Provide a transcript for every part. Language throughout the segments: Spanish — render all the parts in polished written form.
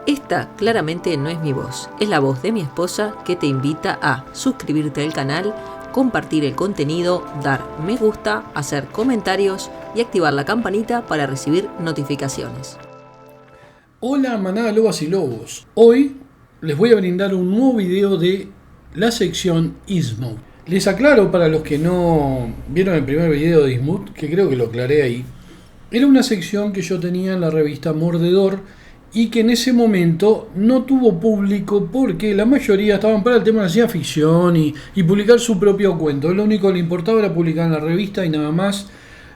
Esta claramente no es mi voz, es la voz de mi esposa que te invita a suscribirte al canal, compartir el contenido, dar me gusta, hacer comentarios y activar la campanita para recibir notificaciones. Hola manada lobas y lobos, hoy les voy a brindar un nuevo video de la sección Eastmouth. Les aclaro para los que no vieron el primer video de Eastmouth, que creo que lo aclaré ahí. Era una sección que yo tenía en la revista Mordedor y que en ese momento no tuvo público porque la mayoría estaban para el tema de la ciencia ficción y publicar su propio cuento. Lo único que le importaba era publicar en la revista y nada más.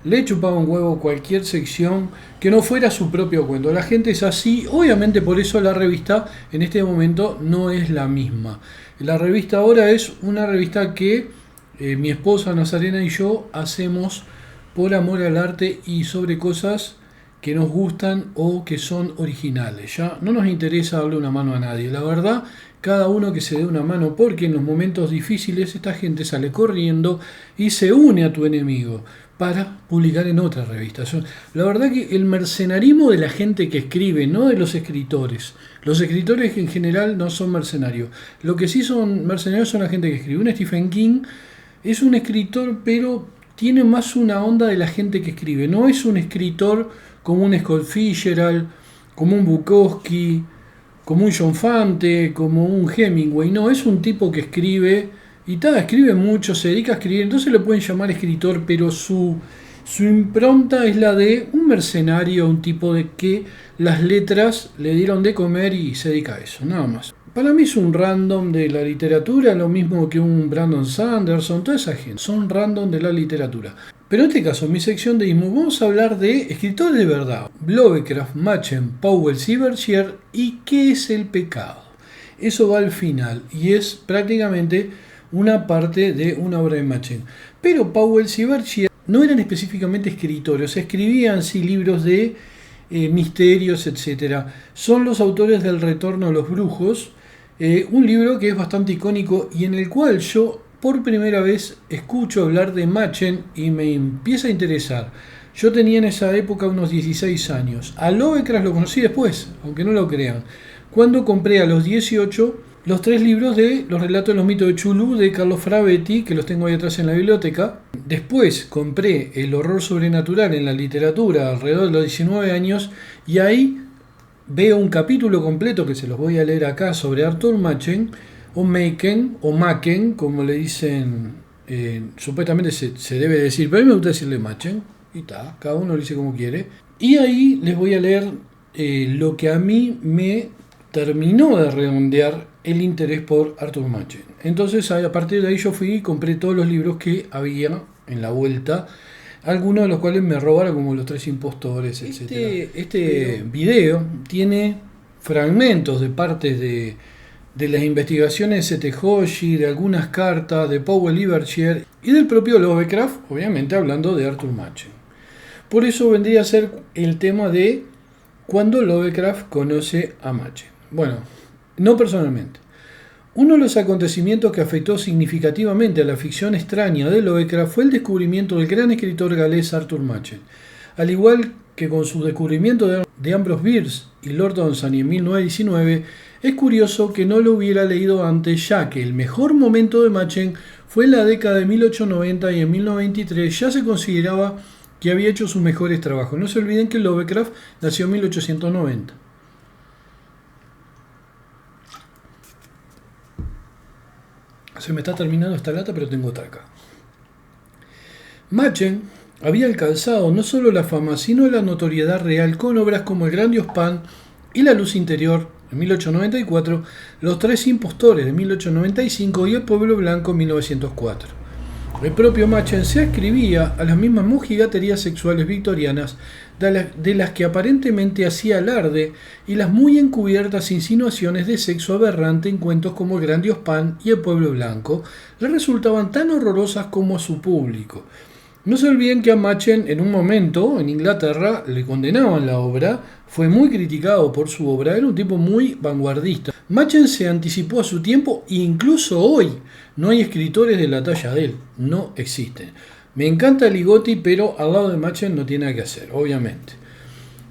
Le chupaba un huevo cualquier sección que no fuera su propio cuento. La gente es así, obviamente por eso la revista en este momento no es la misma. La revista ahora es una revista que mi esposa Nazarena y yo hacemos por amor al arte y sobre cosas que nos gustan o que son originales. Ya no nos interesa darle una mano a nadie. La verdad, cada uno que se dé una mano, porque en los momentos difíciles esta gente sale corriendo y se une a tu enemigo para publicar en otras revistas. La verdad que el mercenarismo de la gente que escribe, no de los escritores. Los escritores en general no son mercenarios. Lo que sí son mercenarios son la gente que escribe. Un Stephen King es un escritor, pero tiene más una onda de la gente que escribe. No es un escritor como un Scott Fitzgerald, como un Bukowski, como un John Fante, como un Hemingway. No, es un tipo que escribe y escribe mucho, se dedica a escribir. Entonces lo pueden llamar escritor, pero su impronta es la de un mercenario, un tipo de que las letras le dieron de comer y se dedica a eso, nada más. Para mí es un random de la literatura, lo mismo que un Brandon Sanderson, toda esa gente, son random de la literatura. Pero en este caso, en mi sección de Eastmouth, vamos a hablar de escritores de verdad. Lovecraft, Machen, Powell y Berkshire y qué es el pecado. Eso va al final y es prácticamente una parte de una obra de Machen. Pero Powell y Berkshire no eran específicamente escritores, escribían sí libros de misterios, etc. Son los autores del Retorno a los Brujos, un libro que es bastante icónico y en el cual yo por primera vez escucho hablar de Machen y me empieza a interesar. Yo tenía en esa época unos 16 años. A Lovecraft lo conocí después, aunque no lo crean. Cuando compré a los 18 los 3 libros de los relatos de los mitos de Chulú de Carlos Frabetti, que los tengo ahí atrás en la biblioteca. Después compré El horror sobrenatural en la literatura alrededor de los 19 años y ahí veo un capítulo completo que se los voy a leer acá sobre Arthur Machen, o Machen, como le dicen, supuestamente se debe decir, pero a mí me gusta decirle Machen, y cada uno lo dice como quiere. Y ahí les voy a leer lo que a mí me terminó de redondear el interés por Arthur Machen. Entonces a partir de ahí yo fui y compré todos los libros que había en la vuelta, algunos de los cuales me robaron, como Los Tres Impostores, etc. Este video tiene fragmentos de partes de las investigaciones de C.T. Hoshi, de algunas cartas de Powell y Berkshire y del propio Lovecraft, obviamente hablando de Arthur Machen. Por eso vendría a ser el tema de cuando Lovecraft conoce a Machen. Bueno, no personalmente. Uno de los acontecimientos que afectó significativamente a la ficción extraña de Lovecraft fue el descubrimiento del gran escritor galés Arthur Machen. Al igual que con su descubrimiento de Ambrose Bierce y Lord Dunsany en 1919, es curioso que no lo hubiera leído antes, ya que el mejor momento de Machen fue en la década de 1890 y en 1923 ya se consideraba que había hecho sus mejores trabajos. No se olviden que Lovecraft nació en 1890. Se me está terminando esta lata, pero tengo otra acá. Machen había alcanzado no solo la fama, sino la notoriedad real con obras como El Gran Dios Pan y La Luz Interior en 1894, Los Tres Impostores de 1895 y El Pueblo Blanco en 1904. El propio Machen se ascribía a las mismas mojigaterías sexuales victorianas de las que aparentemente hacía alarde y las muy encubiertas insinuaciones de sexo aberrante en cuentos como El Gran Dios Pan y El Pueblo Blanco le resultaban tan horrorosas como a su público. No se olviden que a Machen en un momento en Inglaterra le condenaban la obra, fue muy criticado por su obra, era un tipo muy vanguardista. Machen se anticipó a su tiempo e incluso hoy no hay escritores de la talla de él, no existen. Me encanta Ligotti, pero al lado de Machen no tiene nada que hacer, obviamente.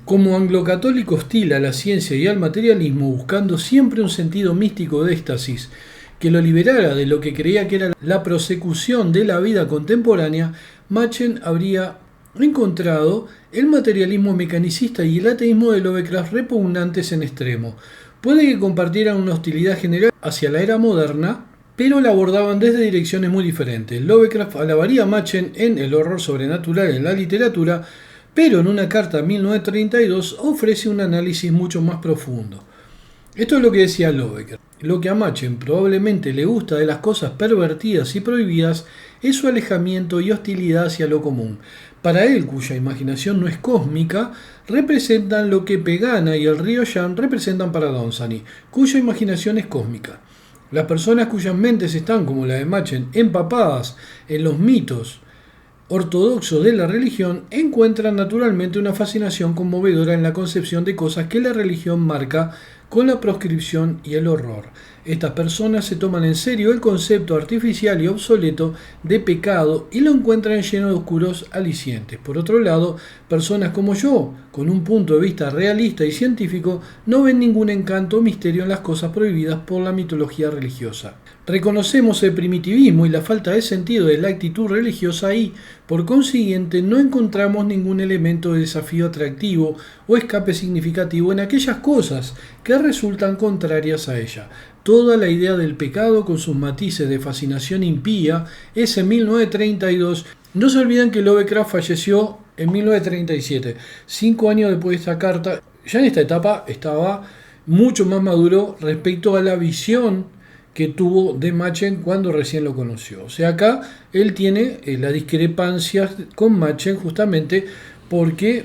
Como anglocatólico hostil a la ciencia y al materialismo, buscando siempre un sentido místico de éxtasis que lo liberara de lo que creía que era la prosecución de la vida contemporánea, Machen habría encontrado el materialismo mecanicista y el ateísmo de Lovecraft repugnantes en extremo. Puede que compartieran una hostilidad general hacia la era moderna, pero la abordaban desde direcciones muy diferentes. Lovecraft alabaría a Machen en el horror sobrenatural en la literatura, pero en una carta de 1932 ofrece un análisis mucho más profundo. Esto es lo que decía Lovecraft. Lo que a Machen probablemente le gusta de las cosas pervertidas y prohibidas es su alejamiento y hostilidad hacia lo común. Para él, cuya imaginación no es cósmica, representan lo que Pegana y el río Yan representan para Dunsany, cuya imaginación es cósmica. Las personas cuyas mentes están, como la de Machen, empapadas en los mitos ortodoxos de la religión, encuentran naturalmente una fascinación conmovedora en la concepción de cosas que la religión marca con la proscripción y el horror. Estas personas se toman en serio el concepto artificial y obsoleto de pecado y lo encuentran lleno de oscuros alicientes. Por otro lado, personas como yo, con un punto de vista realista y científico, no ven ningún encanto o misterio en las cosas prohibidas por la mitología religiosa. Reconocemos el primitivismo y la falta de sentido de la actitud religiosa y, por consiguiente, no encontramos ningún elemento de desafío atractivo o escape significativo en aquellas cosas que resultan contrarias a ella. Toda la idea del pecado con sus matices de fascinación impía es en 1932. No se olviden que Lovecraft falleció en 1937, 5 años después de esta carta. Ya en esta etapa estaba mucho más maduro respecto a la visión que tuvo de Machen cuando recién lo conoció. O sea, acá él tiene la discrepancia con Machen justamente porque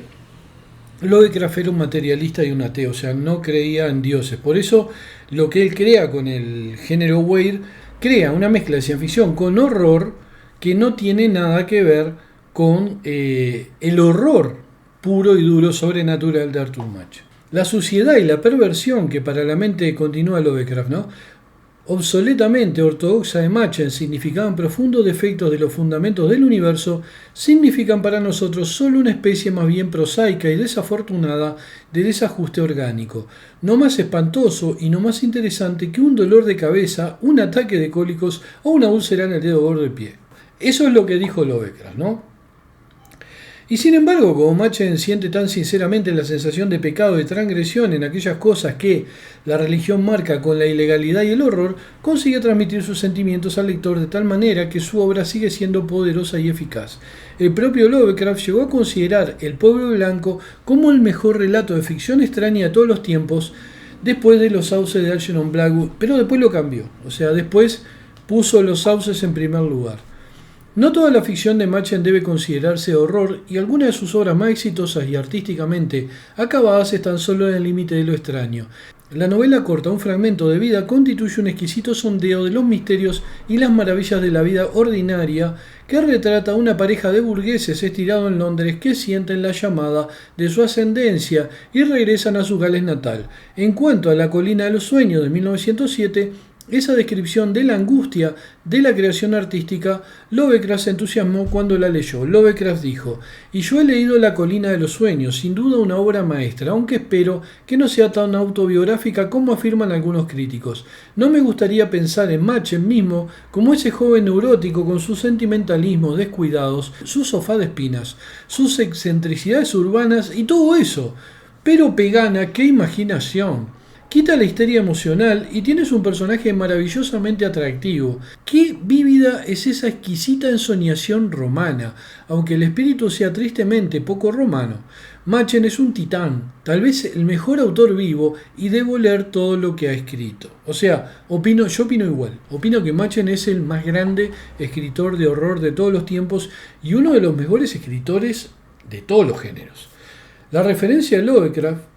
Lovecraft era un materialista y un ateo, o sea, no creía en dioses. Por eso lo que él crea con el género Weird, crea una mezcla de ciencia ficción con horror que no tiene nada que ver con el horror puro y duro sobrenatural de Arthur Machen. La suciedad y la perversión que para la mente continúa Lovecraft, ¿no?, obsoletamente ortodoxa de Machen significaban profundos defectos de los fundamentos del universo, significan para nosotros solo una especie más bien prosaica y desafortunada de desajuste orgánico, no más espantoso y no más interesante que un dolor de cabeza, un ataque de cólicos o una úlcera en el dedo gordo del pie. Eso es lo que dijo Lovecraft, ¿no? Y sin embargo, como Machen siente tan sinceramente la sensación de pecado y transgresión en aquellas cosas que la religión marca con la ilegalidad y el horror, consigue transmitir sus sentimientos al lector de tal manera que su obra sigue siendo poderosa y eficaz. El propio Lovecraft llegó a considerar El pueblo blanco como el mejor relato de ficción extraña de todos los tiempos, después de Los sauces de Algernon Blackwood, pero después lo cambió. O sea, después puso Los sauces en primer lugar. No toda la ficción de Machen debe considerarse horror y algunas de sus obras más exitosas y artísticamente acabadas están solo en el límite de lo extraño. La novela corta Un fragmento de vida constituye un exquisito sondeo de los misterios y las maravillas de la vida ordinaria que retrata a una pareja de burgueses estirados en Londres que sienten la llamada de su ascendencia y regresan a su Gales natal. En cuanto a La colina de los sueños de 1907, esa descripción de la angustia de la creación artística, Lovecraft se entusiasmó cuando la leyó. Lovecraft dijo: "Y yo he leído La colina de los sueños, sin duda una obra maestra, aunque espero que no sea tan autobiográfica como afirman algunos críticos. No me gustaría pensar en Machen mismo como ese joven neurótico con sus sentimentalismos descuidados, su sofá de espinas, sus excentricidades urbanas y todo eso. Pero Pegana, qué imaginación. Quita la histeria emocional y tienes un personaje maravillosamente atractivo. Qué vívida es esa exquisita ensoñación romana, aunque el espíritu sea tristemente poco romano. Machen es un titán, tal vez el mejor autor vivo, y debo leer todo lo que ha escrito". O sea, yo opino igual. Opino que Machen es el más grande escritor de horror de todos los tiempos y uno de los mejores escritores de todos los géneros. La referencia a Lovecraft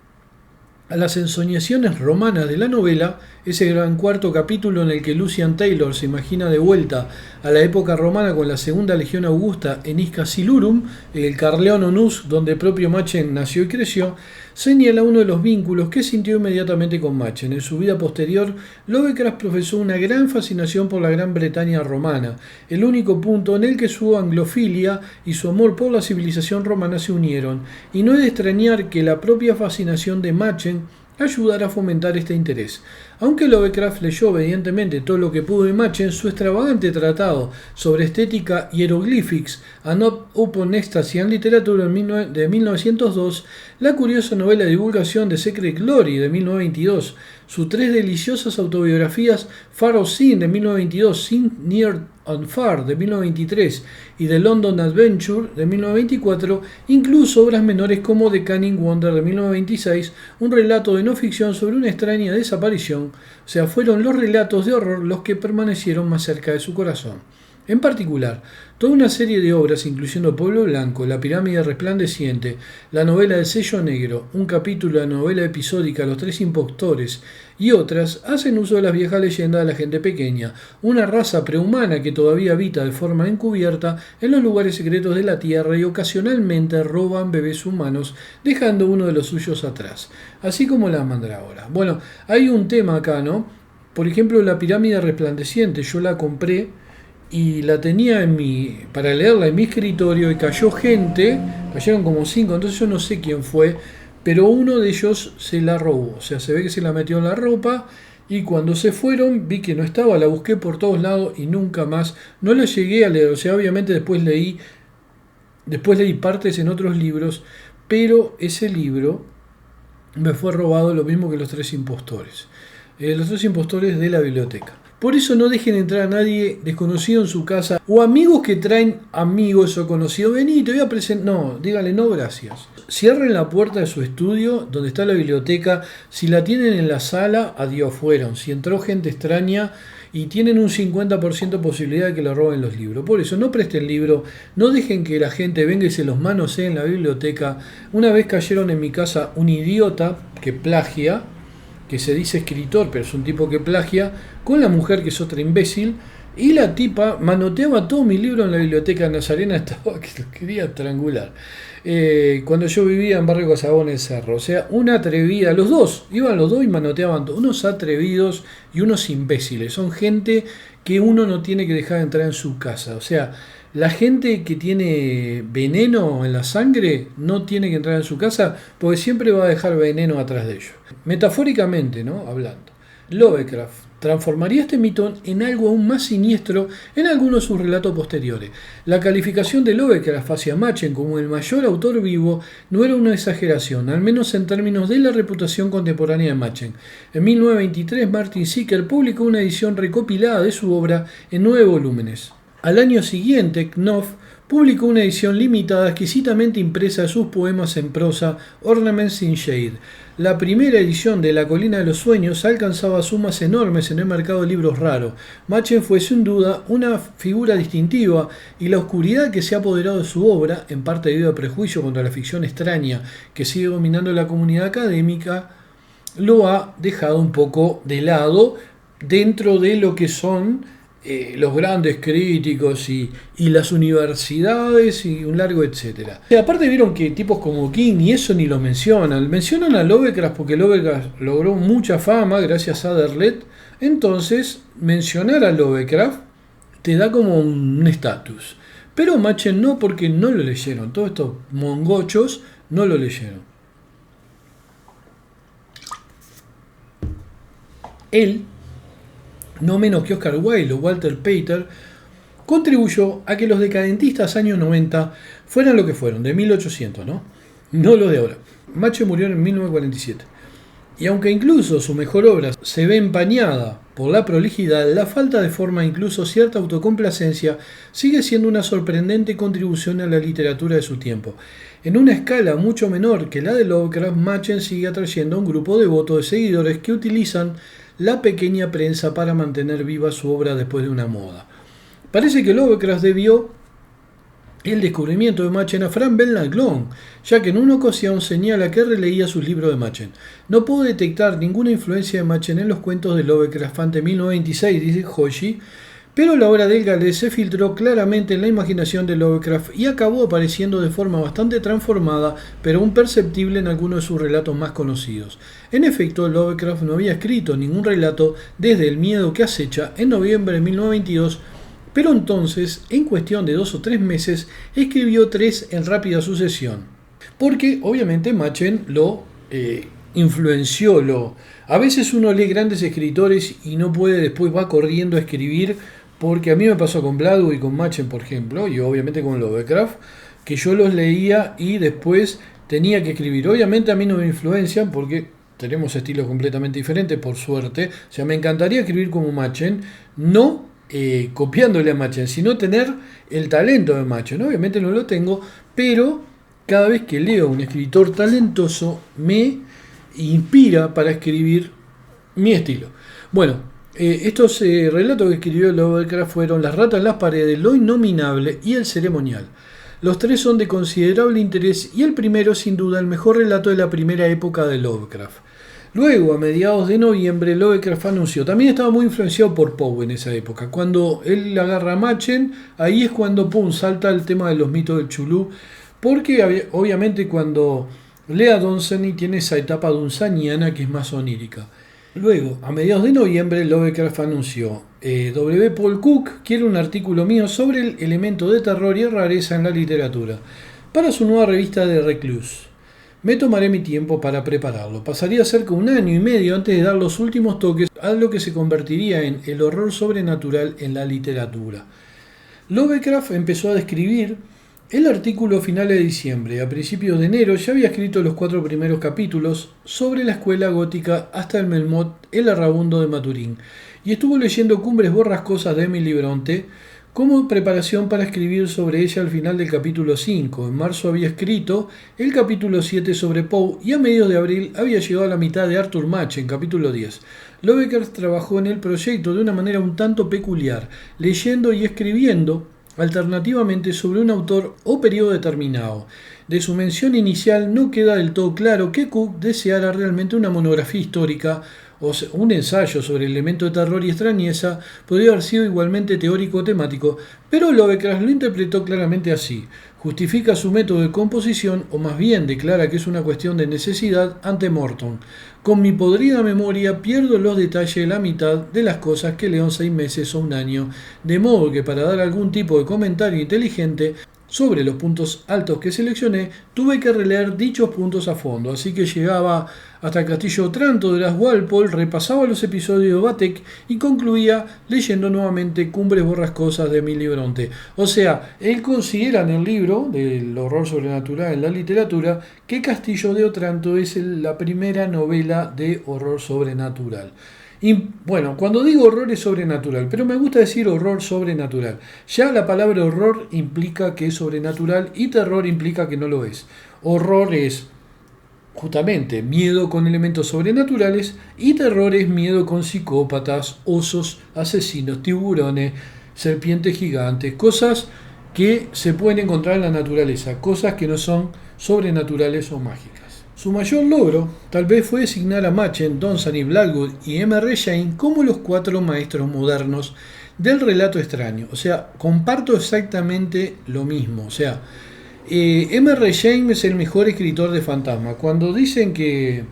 a las ensoñaciones romanas de la novela, ese gran cuarto capítulo en el que Lucian Taylor se imagina de vuelta a la época romana con la segunda legión augusta en Isca Silurum, el Carleon Onus, donde el propio Machen nació y creció, señala uno de los vínculos que sintió inmediatamente con Machen. En su vida posterior, Lovecraft profesó una gran fascinación por la Gran Bretaña romana, el único punto en el que su anglofilia y su amor por la civilización romana se unieron, y no es de extrañar que la propia fascinación de Machen ayudara a fomentar este interés. Aunque Lovecraft leyó obedientemente todo lo que pudo de Machen, su extravagante tratado sobre estética hieroglyphics and Open Ecstasy en literatura de 1902, la curiosa novela de divulgación de Secret Glory de 1922, sus 3 deliciosas autobiografías Far of Sin de 1922, Sin Near and Far de 1923 y The London Adventure de 1924, incluso obras menores como The Cunning Wonder de 1926, un relato de no ficción sobre una extraña desaparición. O sea, fueron los relatos de horror los que permanecieron más cerca de su corazón. En particular, toda una serie de obras, incluyendo Pueblo Blanco, La pirámide resplandeciente, la novela del sello negro, un capítulo de la novela episódica Los tres impostores y otras, hacen uso de las viejas leyendas de la gente pequeña, una raza prehumana que todavía habita de forma encubierta en los lugares secretos de la Tierra y ocasionalmente roban bebés humanos, dejando uno de los suyos atrás, así como la mandrágora. Bueno, hay un tema acá, ¿no? Por ejemplo, La pirámide resplandeciente, yo la compré y la tenía para leerla en mi escritorio y cayeron como 5, entonces yo no sé quién fue, pero uno de ellos se la robó, o sea, se ve que se la metió en la ropa y cuando se fueron vi que no estaba, la busqué por todos lados y nunca más, no la llegué a leer, o sea, obviamente después leí partes en otros libros, pero ese libro me fue robado, lo mismo que Los tres impostores. Los tres impostores de la biblioteca. Por eso no dejen entrar a nadie desconocido en su casa o amigos que traen amigos o conocidos. Vení, te voy a presentar. No, díganle no, gracias. Cierren la puerta de su estudio, donde está la biblioteca. Si la tienen en la sala, adiós, fueron. Si entró gente extraña y tienen un 50% posibilidad de que le roben los libros. Por eso no presten libro, no dejen que la gente venga y se los manosee en la biblioteca. Una vez cayeron en mi casa un idiota que plagia, que se dice escritor, pero es un tipo que plagia, con la mujer que es otra imbécil, y la tipa manoteaba todo mi libro en la biblioteca nazarena, estaba que lo quería estrangular. Cuando yo vivía en Barrio Casabón, el Cerro, o sea, una atrevida, iban los dos y manoteaban todo, unos atrevidos y unos imbéciles, son gente que uno no tiene que dejar de entrar en su casa, o sea, la gente que tiene veneno en la sangre no tiene que entrar en su casa porque siempre va a dejar veneno atrás de ellos. Metafóricamente, ¿no? Hablando. Lovecraft transformaría este mito en algo aún más siniestro en algunos de sus relatos posteriores. La calificación de Lovecraft hacia Machen como el mayor autor vivo no era una exageración, al menos en términos de la reputación contemporánea de Machen. En 1923, Martin Sicker publicó una edición recopilada de su obra en 9 volúmenes. Al año siguiente, Knopf publicó una edición limitada exquisitamente impresa de sus poemas en prosa, Ornaments in Shade. La primera edición de La colina de los sueños alcanzaba sumas enormes en el mercado de libros raros. Machen fue sin duda una figura distintiva y la oscuridad que se ha apoderado de su obra, en parte debido a prejuicio contra la ficción extraña que sigue dominando la comunidad académica, lo ha dejado un poco de lado dentro de lo que son los grandes críticos y las universidades y un largo etcétera. Y aparte vieron que tipos como King ni eso ni lo mencionan a Lovecraft porque Lovecraft logró mucha fama gracias a Derlet, entonces mencionar a Lovecraft te da como un estatus, pero Machen no, porque no lo leyeron, todos estos mongochos no lo leyeron. Él, no menos que Oscar Wilde o Walter Pater, contribuyó a que los decadentistas años 90 fueran lo que fueron, de 1800, ¿no? No los de ahora. Machen murió en 1947. Y aunque incluso su mejor obra se ve empañada por la prolijidad, la falta de forma, incluso cierta autocomplacencia, sigue siendo una sorprendente contribución a la literatura de su tiempo. En una escala mucho menor que la de Lovecraft, Machen sigue atrayendo a un grupo devoto de seguidores que utilizan la pequeña prensa para mantener viva su obra después de una moda. Parece que Lovecraft debió el descubrimiento de Machen a Frank Belknap Long, ya que en una ocasión señala que releía sus libros de Machen. No puedo detectar ninguna influencia de Machen en los cuentos de Lovecraft ante 1926, dice Hoshi, pero la obra del galés se filtró claramente en la imaginación de Lovecraft y acabó apareciendo de forma bastante transformada, pero aún perceptible en algunos de sus relatos más conocidos. En efecto, Lovecraft no había escrito ningún relato desde El miedo que acecha en noviembre de 1922, pero entonces, en cuestión de 2 o 3 meses, escribió 3 en rápida sucesión. Porque, obviamente, Machen lo influenció. A veces uno lee grandes escritores y no puede, después va corriendo a escribir, porque a mí me pasó con Bladud y con Machen, por ejemplo, y obviamente con Lovecraft, que yo los leía y después tenía que escribir. Obviamente a mí no me influencian porque tenemos estilos completamente diferentes, por suerte. O sea, me encantaría escribir como Machen, no copiándole a Machen, sino tener el talento de Machen. Obviamente no lo tengo, pero cada vez que leo a un escritor talentoso me inspira para escribir mi estilo. Bueno, estos relatos que escribió Lovecraft fueron Las ratas en las paredes, Lo innominable y El ceremonial. Los 3 son de considerable interés y el primero sin duda el mejor relato de la primera época de Lovecraft. Luego, a mediados de noviembre, Lovecraft anunció, también estaba muy influenciado por Poe en esa época, cuando él agarra a Machen, ahí es cuando salta el tema de los mitos del Chulú, porque obviamente cuando lea Dunsany tiene esa etapa dunsaniana que es más onírica. Luego, a mediados de noviembre, Lovecraft anunció, W. Paul Cook quiere un artículo mío sobre el elemento de terror y rareza en la literatura, para su nueva revista de Recluse. Me tomaré mi tiempo para prepararlo. Pasaría cerca de 1 año y medio antes de dar los últimos toques a lo que se convertiría en el horror sobrenatural en la literatura. Lovecraft empezó a describir el artículo a finales de diciembre. A principios de enero ya había escrito los 4 primeros capítulos sobre la escuela gótica hasta el Melmoth, el errabundo de Maturín, y estuvo leyendo Cumbres borrascosas de Emily Bronte como preparación para escribir sobre ella al final del capítulo 5. En marzo había escrito el capítulo 7 sobre Poe y a mediados de abril había llegado a la mitad de Arthur Machen, capítulo 10. Lovecraft trabajó en el proyecto de una manera un tanto peculiar, leyendo y escribiendo alternativamente sobre un autor o periodo determinado. De su mención inicial no queda del todo claro que Cook deseara realmente una monografía histórica o un ensayo sobre el elemento de terror y extrañeza. Podría haber sido igualmente teórico o temático, pero Lovecraft lo interpretó claramente así. Justifica su método de composición, o más bien declara que es una cuestión de necesidad ante Morton. Con mi podrida memoria pierdo los detalles de la mitad de las cosas que leo en 6 meses o 1 año, de modo que para dar algún tipo de comentario inteligente sobre los puntos altos que seleccioné, tuve que releer dichos puntos a fondo, así que llegaba hasta el castillo de Otranto de las Walpole, repasaba los episodios de Batek y concluía leyendo nuevamente Cumbres borrascosas de Emily Bronte. O sea, él considera en el libro del horror sobrenatural en la literatura que Castillo de Otranto es la primera novela de horror sobrenatural. Y bueno, cuando digo horror es sobrenatural, pero me gusta decir horror sobrenatural. Ya la palabra horror implica que es sobrenatural y terror implica que no lo es. Horror es justamente miedo con elementos sobrenaturales y terror es miedo con psicópatas, osos, asesinos, tiburones, serpientes gigantes, cosas que se pueden encontrar en la naturaleza, cosas que no son sobrenaturales o mágicas. Su mayor logro tal vez fue designar a Machen, Dunsany, Blackwood y M.R. James como los 4 maestros modernos del relato extraño. O sea, comparto exactamente lo mismo. O sea, M.R. James es el mejor escritor de fantasma. Cuando dicen que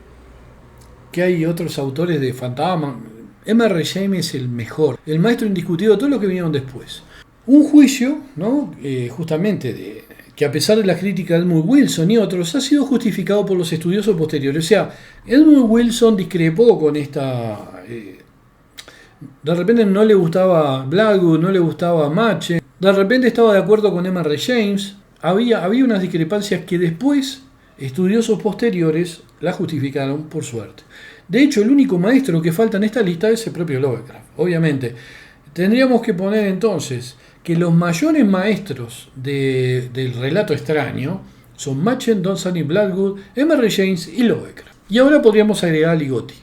hay otros autores de fantasma, M.R. James es el mejor, el maestro indiscutido de todos los que vinieron después. Un juicio, ¿no? Justamente que a pesar de la crítica de Edmund Wilson y otros, ha sido justificado por los estudiosos posteriores. O sea, Edmund Wilson discrepó con esta... de repente no le gustaba Blackwood, no le gustaba Machen, de repente estaba de acuerdo con M.R. James. Había unas discrepancias que después estudiosos posteriores la justificaron, por suerte. De hecho, el único maestro que falta en esta lista es el propio Lovecraft. Obviamente, tendríamos que poner entonces que los mayores maestros del relato extraño son Machen, Dunsany, Blackwood, M.R. James y Lovecraft. Y ahora podríamos agregar a Ligotti.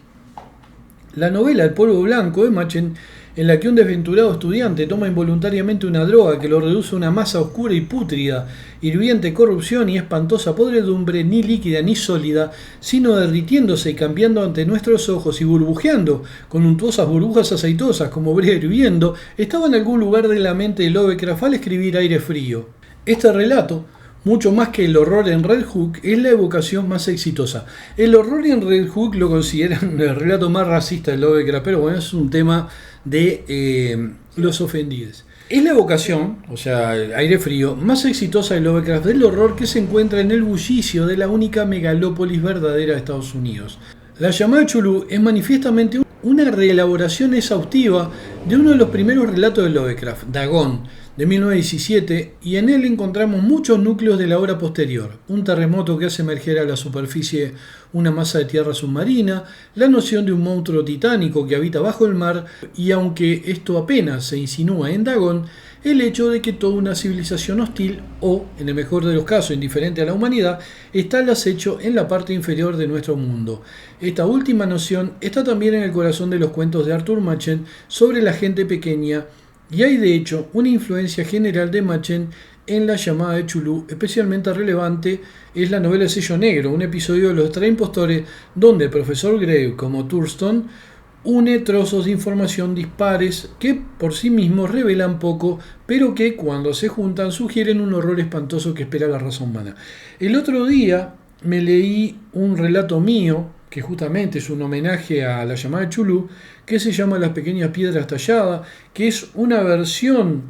La novela El polvo blanco de Machen en la que un desventurado estudiante toma involuntariamente una droga que lo reduce a una masa oscura y pútrida, hirviente corrupción y espantosa podredumbre, ni líquida ni sólida, sino derritiéndose y cambiando ante nuestros ojos y burbujeando con untuosas burbujas aceitosas como brea hirviendo, estaba en algún lugar de la mente de Lovecraft al escribir Aire Frío. Este relato, mucho más que el horror en Red Hook, es la evocación más exitosa. El horror en Red Hook lo consideran el relato más racista de Lovecraft, pero bueno, es un tema de los ofendidos. Es la evocación, o sea, el Aire Frío, más exitosa de Lovecraft del horror que se encuentra en el bullicio de la única megalópolis verdadera de Estados Unidos. La llamada Chulú es manifiestamente una reelaboración exhaustiva de uno de los primeros relatos de Lovecraft, Dagon, de 1917, y en él encontramos muchos núcleos de la obra posterior: un terremoto que hace emerger a la superficie una masa de tierra submarina, la noción de un monstruo titánico que habita bajo el mar, y aunque esto apenas se insinúa en Dagon, el hecho de que toda una civilización hostil, o, en el mejor de los casos, indiferente a la humanidad, está al acecho en la parte inferior de nuestro mundo. Esta última noción está también en el corazón de los cuentos de Arthur Machen sobre la gente pequeña, y hay de hecho una influencia general de Machen en la llamada de Chulú. Especialmente relevante es la novela Sello Negro, un episodio de Los Tres Impostores, donde el profesor Grave, como Thurston, une trozos de información dispares que por sí mismos revelan poco, pero que cuando se juntan sugieren un horror espantoso que espera la raza humana. El otro día me leí un relato mío, que justamente es un homenaje a la llamada de Chulú, que se llama Las Pequeñas Piedras Talladas, que es una versión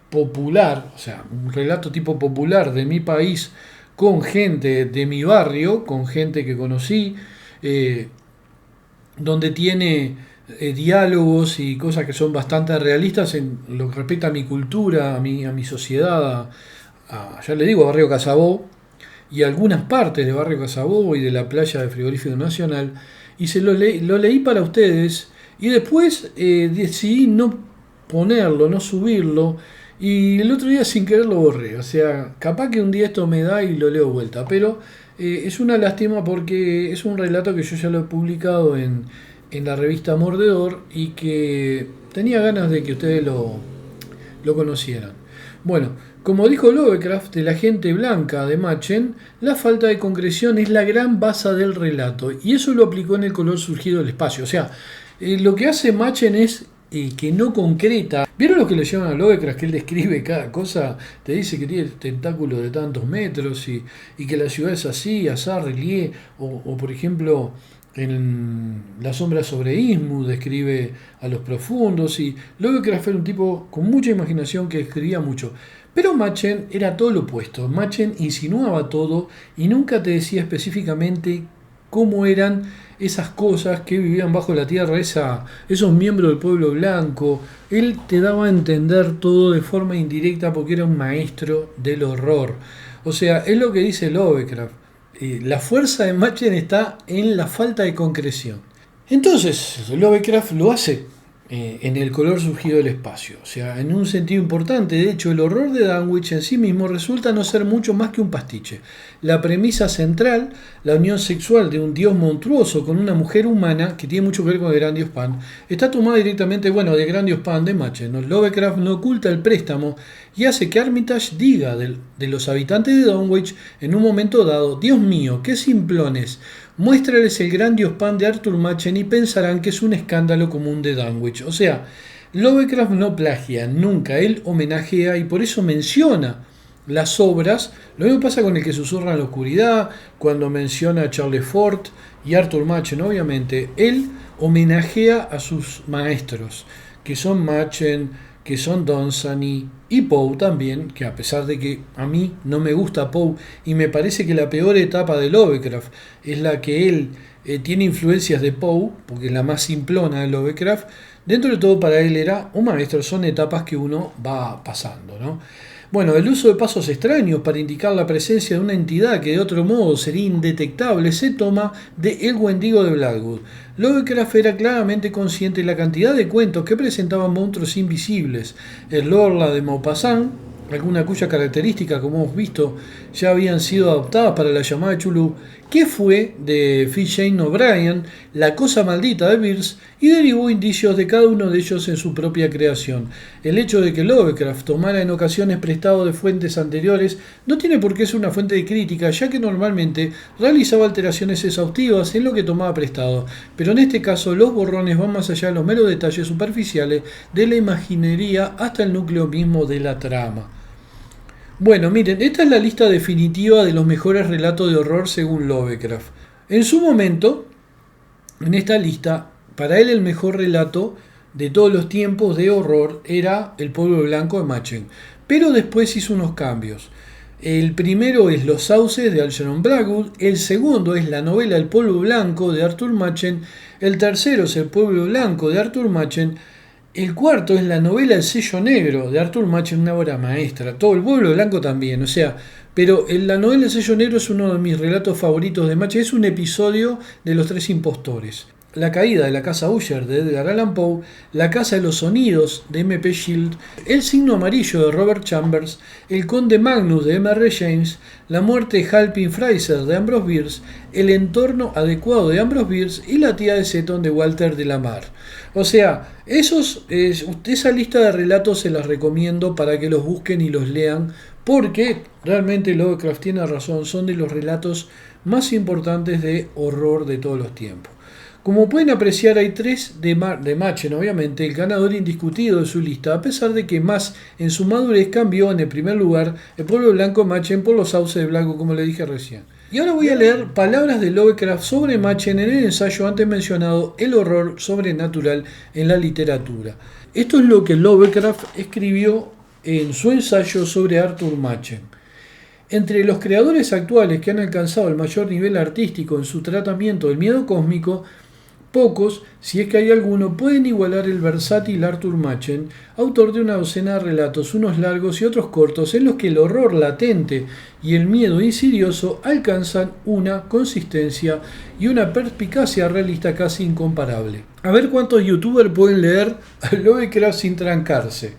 popular, o sea, un relato tipo popular de mi país, con gente de mi barrio, con gente que conocí, donde tiene diálogos y cosas que son bastante realistas en lo que respecta a mi cultura, a mi sociedad, ya le digo, a Barrio Casabó, y algunas partes de Barrio Casabó y de la playa de Frigorífico Nacional, y lo leí para ustedes, y después decidí no ponerlo, no subirlo, y el otro día sin querer lo borré. O sea, capaz que un día esto me da y lo leo vuelta, pero es una lástima porque es un relato que yo ya lo he publicado en la revista Mordedor y que tenía ganas de que ustedes lo conocieran. Bueno, como dijo Lovecraft de la gente blanca de Machen, la falta de concreción es la gran base del relato, y eso lo aplicó en El color surgido del espacio. O sea, lo que hace Machen es que no concreta. ¿Vieron lo que le llaman a Lovecraft? Que él describe cada cosa, te dice que tiene tentáculos de tantos metros y que la ciudad es así, asá, relié, o por ejemplo en La sombra sobre Innsmouth describe a los profundos, y Lovecraft era un tipo con mucha imaginación que escribía mucho. Pero Machen era todo lo opuesto. Machen insinuaba todo y nunca te decía específicamente cómo eran esas cosas que vivían bajo la tierra, esos miembros del pueblo blanco. Él te daba a entender todo de forma indirecta porque era un maestro del horror. O sea, es lo que dice Lovecraft. La fuerza de Machen está en la falta de concreción. Entonces, Lovecraft lo hace en El color surgido del espacio. O sea, en un sentido importante. De hecho, el horror de Danwich en sí mismo resulta no ser mucho más que un pastiche. La premisa central, la unión sexual de un dios monstruoso con una mujer humana, que tiene mucho que ver con el Gran Dios Pan, está tomada directamente, del Gran Dios Pan de Machen, ¿no? Lovecraft no oculta el préstamo y hace que Armitage diga de los habitantes de Dunwich en un momento dado: Dios mío, qué simplones, muéstrales el Gran Dios Pan de Arthur Machen y pensarán que es un escándalo común de Dunwich. O sea, Lovecraft no plagia nunca, él homenajea, y por eso menciona las obras. Lo mismo pasa con El que susurra en la oscuridad, cuando menciona a Charles Fort y Arthur Machen. Obviamente, él homenajea a sus maestros, que son Machen, que son Dunsany y Poe también, que a pesar de que a mí no me gusta Poe y me parece que la peor etapa de Lovecraft es la que él tiene influencias de Poe, porque es la más simplona de Lovecraft, dentro de todo para él era un maestro. Son etapas que uno va pasando, ¿no? Bueno, el uso de pasos extraños para indicar la presencia de una entidad que de otro modo sería indetectable se toma de El Wendigo de Blackwood. Lovecraft era claramente consciente de la cantidad de cuentos que presentaban monstruos invisibles. El Lorla de Maupassant, alguna cuya característica, como hemos visto, ya habían sido adoptadas para la llamada de Chulú, que fue de Phil Shane O'Brien, La cosa maldita de Beers, y derivó indicios de cada uno de ellos en su propia creación. El hecho de que Lovecraft tomara en ocasiones prestado de fuentes anteriores no tiene por qué ser una fuente de crítica, ya que normalmente realizaba alteraciones exhaustivas en lo que tomaba prestado, pero en este caso los borrones van más allá de los meros detalles superficiales de la imaginería hasta el núcleo mismo de la trama. Bueno, miren, esta es la lista definitiva de los mejores relatos de horror según Lovecraft. En su momento, en esta lista, para él el mejor relato de todos los tiempos de horror era El pueblo blanco de Machen, pero después hizo unos cambios. El primero es Los sauces de Algernon Blackwood, el segundo es la novela El pueblo blanco de Arthur Machen, el tercero es El pueblo blanco de Arthur Machen, el cuarto es la novela El sello negro de Arthur Machen, una obra maestra. Todo El pueblo blanco también, pero la novela El sello negro es uno de mis relatos favoritos de Machen. Es un episodio de Los tres impostores. La caída de la casa Usher de Edgar Allan Poe, La casa de los sonidos de M.P. Shield, El signo amarillo de Robert Chambers, El conde Magnus de M.R. James, La muerte de Halpin Fraiser de Ambrose Bierce, El entorno adecuado de Ambrose Bierce y La tía de Seton de Walter de la Mare. Esa lista de relatos se las recomiendo para que los busquen y los lean, porque realmente Lovecraft tiene razón, son de los relatos más importantes de horror de todos los tiempos. Como pueden apreciar, hay tres de Machen, obviamente, el ganador indiscutido de su lista, a pesar de que más en su madurez cambió en el primer lugar El pueblo blanco de Machen por Los sauces de Blackwood, como le dije recién. Y ahora voy a leer palabras de Lovecraft sobre Machen en el ensayo antes mencionado, El horror sobrenatural en la literatura. Esto es lo que Lovecraft escribió en su ensayo sobre Arthur Machen. Entre los creadores actuales que han alcanzado el mayor nivel artístico en su tratamiento del miedo cósmico, pocos, si es que hay alguno, pueden igualar el versátil Arthur Machen, autor de una docena de relatos, unos largos y otros cortos, en los que el horror latente y el miedo insidioso alcanzan una consistencia y una perspicacia realista casi incomparable. A ver cuántos youtubers pueden leer a Lovecraft sin trancarse.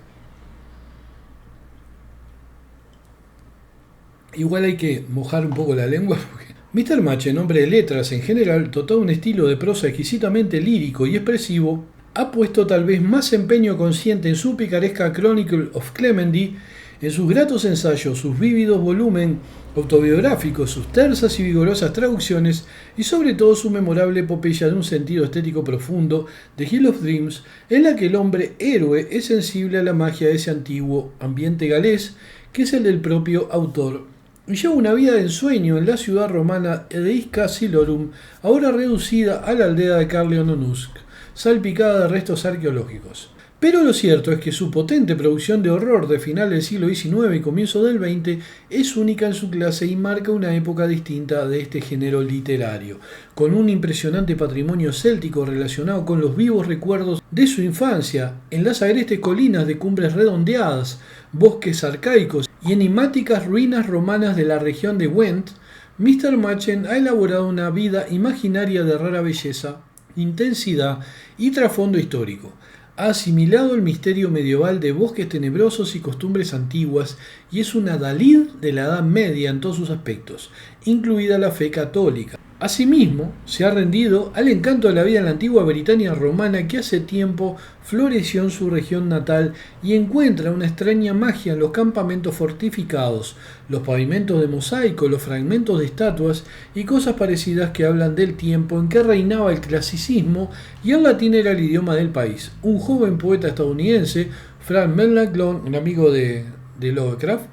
Igual hay que mojar un poco la lengua porque Mr. Machen, hombre de letras en general, dotado de un estilo de prosa exquisitamente lírico y expresivo, ha puesto tal vez más empeño consciente en su picaresca Chronicle of Clemendy, en sus gratos ensayos, sus vívidos volumen autobiográficos, sus tersas y vigorosas traducciones y sobre todo su memorable epopeya de un sentido estético profundo, The Hill of Dreams, en la que el hombre héroe es sensible a la magia de ese antiguo ambiente galés, que es el del propio autor, y lleva una vida de ensueño en la ciudad romana de Isca Silorum, ahora reducida a la aldea de Carleon-on-Usk, salpicada de restos arqueológicos. Pero lo cierto es que su potente producción de horror de final del siglo XIX y comienzo del XX es única en su clase y marca una época distinta de este género literario, con un impresionante patrimonio céltico relacionado con los vivos recuerdos de su infancia, en las agrestes colinas de cumbres redondeadas, bosques arcaicos y enigmáticas ruinas romanas de la región de Went. Mr. Machen ha elaborado una vida imaginaria de rara belleza, intensidad y trasfondo histórico. Ha asimilado el misterio medieval de bosques tenebrosos y costumbres antiguas y es un adalid de la Edad Media en todos sus aspectos, incluida la fe católica. Asimismo, se ha rendido al encanto de la vida en la antigua Britania romana que hace tiempo floreció en su región natal y encuentra una extraña magia en los campamentos fortificados, los pavimentos de mosaico, los fragmentos de estatuas y cosas parecidas que hablan del tiempo en que reinaba el clasicismo y el latín era el idioma del país. Un joven poeta estadounidense, Frank McLachlan, un amigo de Lovecraft,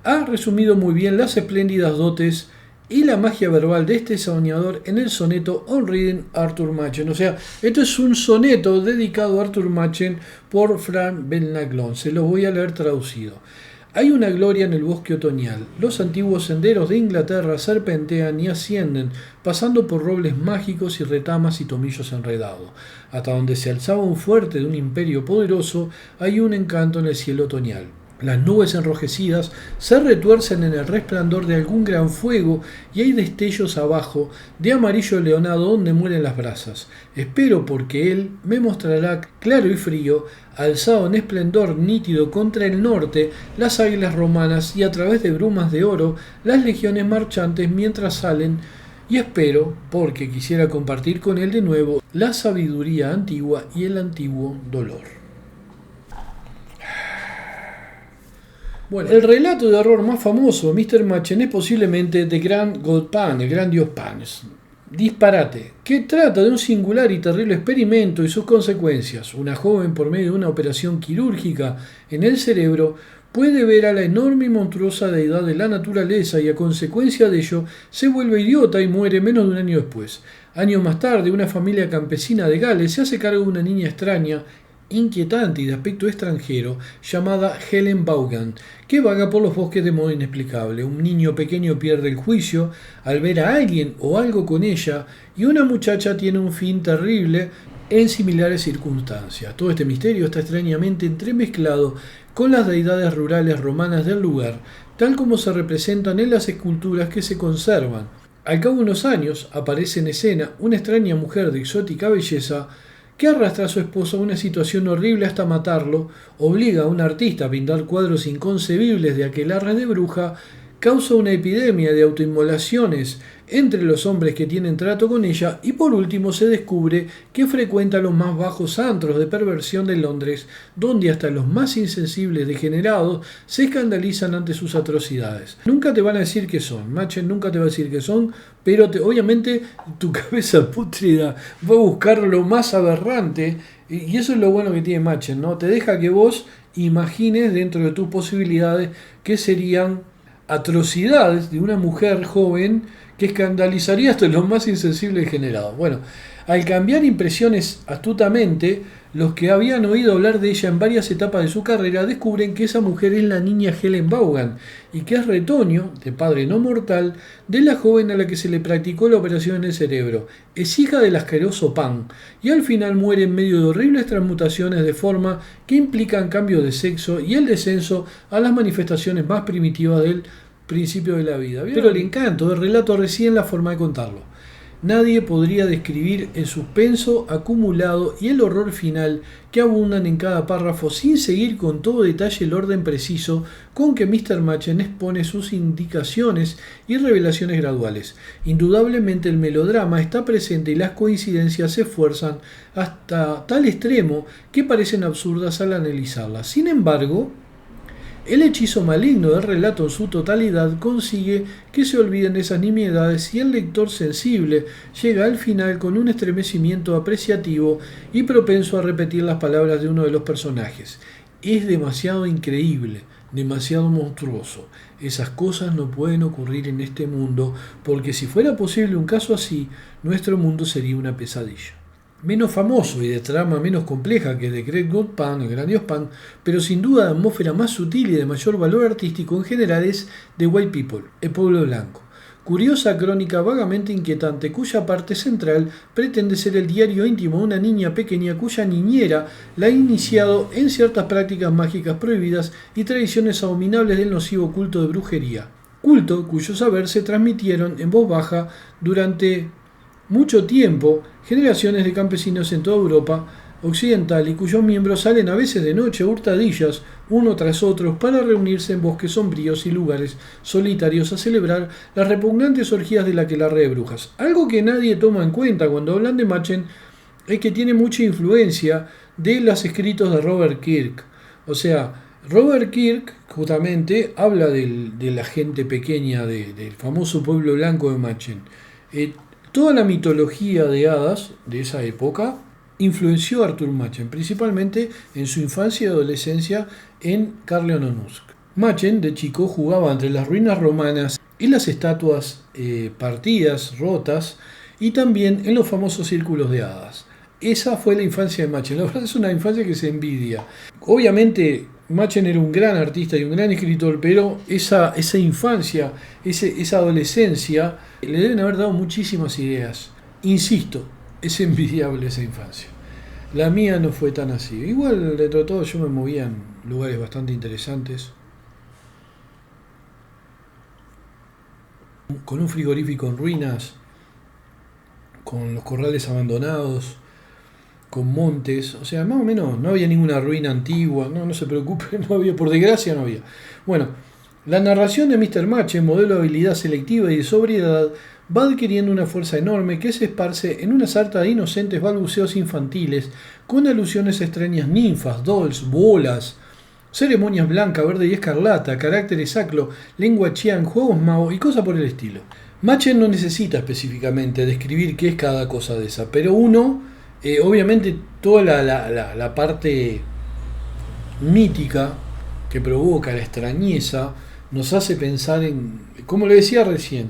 ha resumido muy bien las espléndidas dotes y la magia verbal de este soñador en el soneto On Reading Arthur Machen. Esto es un soneto dedicado a Arthur Machen por Frank McLachlan. Se lo voy a leer traducido. Hay una gloria en el bosque otoñal. Los antiguos senderos de Inglaterra serpentean y ascienden, pasando por robles mágicos y retamas y tomillos enredados. Hasta donde se alzaba un fuerte de un imperio poderoso, hay un encanto en el cielo otoñal. Las nubes enrojecidas se retuercen en el resplandor de algún gran fuego y hay destellos abajo de amarillo leonado donde mueren las brasas. Espero porque él me mostrará claro y frío, alzado en esplendor nítido contra el norte, las águilas romanas y a través de brumas de oro las legiones marchantes mientras salen. Y espero porque quisiera compartir con él de nuevo la sabiduría antigua y el antiguo dolor. Bueno, el relato de horror más famoso de Mr. Machen es posiblemente The Grand God Pan, el gran dios Pan. Disparate, que trata de un singular y terrible experimento y sus consecuencias. Una joven, por medio de una operación quirúrgica en el cerebro, puede ver a la enorme y monstruosa deidad de la naturaleza y a consecuencia de ello se vuelve idiota y muere menos de un año después. Años más tarde, una familia campesina de Gales se hace cargo de una niña extraña, inquietante y de aspecto extranjero, llamada Helen Vaughan, que vaga por los bosques de modo inexplicable. Un niño pequeño pierde el juicio al ver a alguien o algo con ella, y una muchacha tiene un fin terrible en similares circunstancias. Todo este misterio está extrañamente entremezclado con las deidades rurales romanas del lugar, tal como se representan en las esculturas que se conservan. Al cabo de unos años aparece en escena una extraña mujer de exótica belleza que arrastra a su esposo a una situación horrible hasta matarlo, obliga a un artista a pintar cuadros inconcebibles de aquelarre de bruja, causa una epidemia de autoinmolaciones entre los hombres que tienen trato con ella y por último se descubre que frecuenta los más bajos antros de perversión de Londres, donde hasta los más insensibles degenerados se escandalizan ante sus atrocidades. Nunca te van a decir qué son, Machen nunca te va a decir qué son, pero obviamente tu cabeza pútrida va a buscar lo más aberrante y eso es lo bueno que tiene Machen, ¿no? Te deja que vos imagines dentro de tus posibilidades qué serían atrocidades de una mujer joven que escandalizaría hasta los más insensibles degenerados. Bueno, al cambiar impresiones astutamente, los que habían oído hablar de ella en varias etapas de su carrera descubren que esa mujer es la niña Helen Vaughan y que es retoño, de padre no mortal, de la joven a la que se le practicó la operación en el cerebro. Es hija del asqueroso Pan y al final muere en medio de horribles transmutaciones de forma que implican cambios de sexo y el descenso a las manifestaciones más primitivas del principio de la vida. Pero el encanto del relato reside en la forma de contarlo. Nadie podría describir el suspenso acumulado y el horror final que abundan en cada párrafo sin seguir con todo detalle el orden preciso con que Mr. Machen expone sus indicaciones y revelaciones graduales. Indudablemente el melodrama está presente y las coincidencias se esfuerzan hasta tal extremo que parecen absurdas al analizarlas. Sin embargo, el hechizo maligno del relato en su totalidad consigue que se olviden de esas nimiedades y el lector sensible llega al final con un estremecimiento apreciativo y propenso a repetir las palabras de uno de los personajes. Es demasiado increíble, demasiado monstruoso. Esas cosas no pueden ocurrir en este mundo porque si fuera posible un caso así, nuestro mundo sería una pesadilla. Menos famoso y de trama menos compleja que The Great God Pan, el gran dios Pan, pero sin duda de atmósfera más sutil y de mayor valor artístico en general es The White People, el pueblo blanco. Curiosa crónica vagamente inquietante cuya parte central pretende ser el diario íntimo de una niña pequeña cuya niñera la ha iniciado en ciertas prácticas mágicas prohibidas y tradiciones abominables del nocivo culto de brujería. Culto cuyo saber se transmitieron en voz baja durante mucho tiempo generaciones de campesinos en toda Europa occidental y cuyos miembros salen a veces de noche a hurtadillas uno tras otro para reunirse en bosques sombríos y lugares solitarios a celebrar las repugnantes orgías de la aquelarre de brujas. Algo que nadie toma en cuenta cuando hablan de Machen es que tiene mucha influencia de los escritos de Robert Kirk. O sea, Robert Kirk justamente habla de la gente pequeña del famoso pueblo blanco de Machen. Toda la mitología de hadas de esa época influenció a Arthur Machen, principalmente en su infancia y adolescencia en Carleon-on-Usk. Machen, de chico, jugaba entre las ruinas romanas y las estatuas partidas, rotas, y también en los famosos círculos de hadas. Esa fue la infancia de Machen. La verdad es una infancia que se envidia. Obviamente, Machen era un gran artista y un gran escritor, pero esa infancia, esa adolescencia, le deben haber dado muchísimas ideas. Insisto, es envidiable esa infancia. La mía no fue tan así. Igual, dentro de todo, yo me movía en lugares bastante interesantes, con un frigorífico en ruinas, con los corrales abandonados, con montes, o sea, más o menos no había ninguna ruina antigua, no se preocupe, no había, por desgracia no había. Bueno, la narración de Mr. Machen, modelo de habilidad selectiva y de sobriedad, va adquiriendo una fuerza enorme que se esparce en una sarta de inocentes balbuceos infantiles, con alusiones a extrañas ninfas, dolls, bolas, ceremonias blanca, verde y escarlata, caracteres sacro, lengua chiang, juegos mao y cosas por el estilo. Machen no necesita específicamente describir qué es cada cosa de esa, pero uno, obviamente toda la parte mítica que provoca la extrañeza, nos hace pensar en, como le decía recién,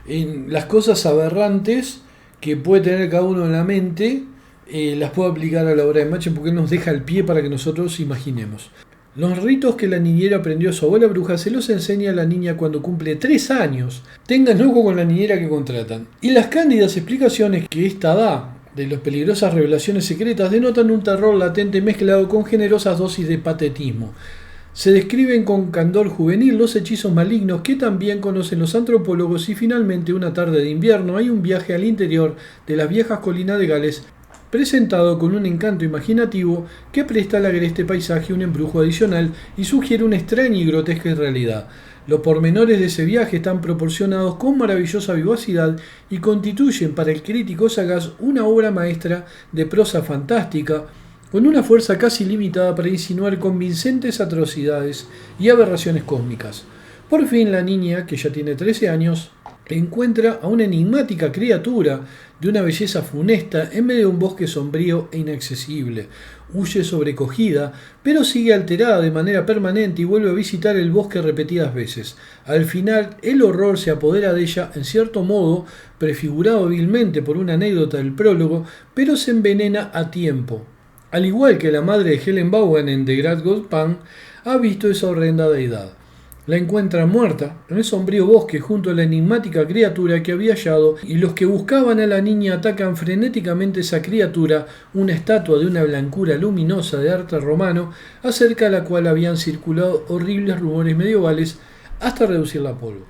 en las cosas aberrantes que puede tener cada uno en la mente, las puede aplicar a la obra de Machen porque nos deja el pie para que nosotros imaginemos. Los ritos que la niñera aprendió a su abuela bruja se los enseña a la niña cuando cumple 3 años. Tengan ojo con la niñera que contratan. Y las cándidas explicaciones que ésta da de las peligrosas revelaciones secretas denotan un terror latente mezclado con generosas dosis de patetismo. Se describen con candor juvenil los hechizos malignos que también conocen los antropólogos y finalmente una tarde de invierno hay un viaje al interior de las viejas colinas de Gales presentado con un encanto imaginativo que presta al agreste paisaje un embrujo adicional y sugiere una extraña y grotesca realidad. Los pormenores de ese viaje están proporcionados con maravillosa vivacidad y constituyen para el crítico sagaz una obra maestra de prosa fantástica, con una fuerza casi limitada para insinuar convincentes atrocidades y aberraciones cósmicas. Por fin la niña, que ya tiene 13 años, encuentra a una enigmática criatura de una belleza funesta en medio de un bosque sombrío e inaccesible. Huye sobrecogida, pero sigue alterada de manera permanente y vuelve a visitar el bosque repetidas veces. Al final, el horror se apodera de ella, en cierto modo, prefigurado vilmente por una anécdota del prólogo, pero se envenena a tiempo. Al igual que la madre de Helen Vaughan en The Great Gold Pan, ha visto esa horrenda deidad. La encuentra muerta en el sombrío bosque junto a la enigmática criatura que había hallado, y los que buscaban a la niña atacan frenéticamente a esa criatura, una estatua de una blancura luminosa de arte romano, acerca de la cual habían circulado horribles rumores medievales hasta reducirla a polvo.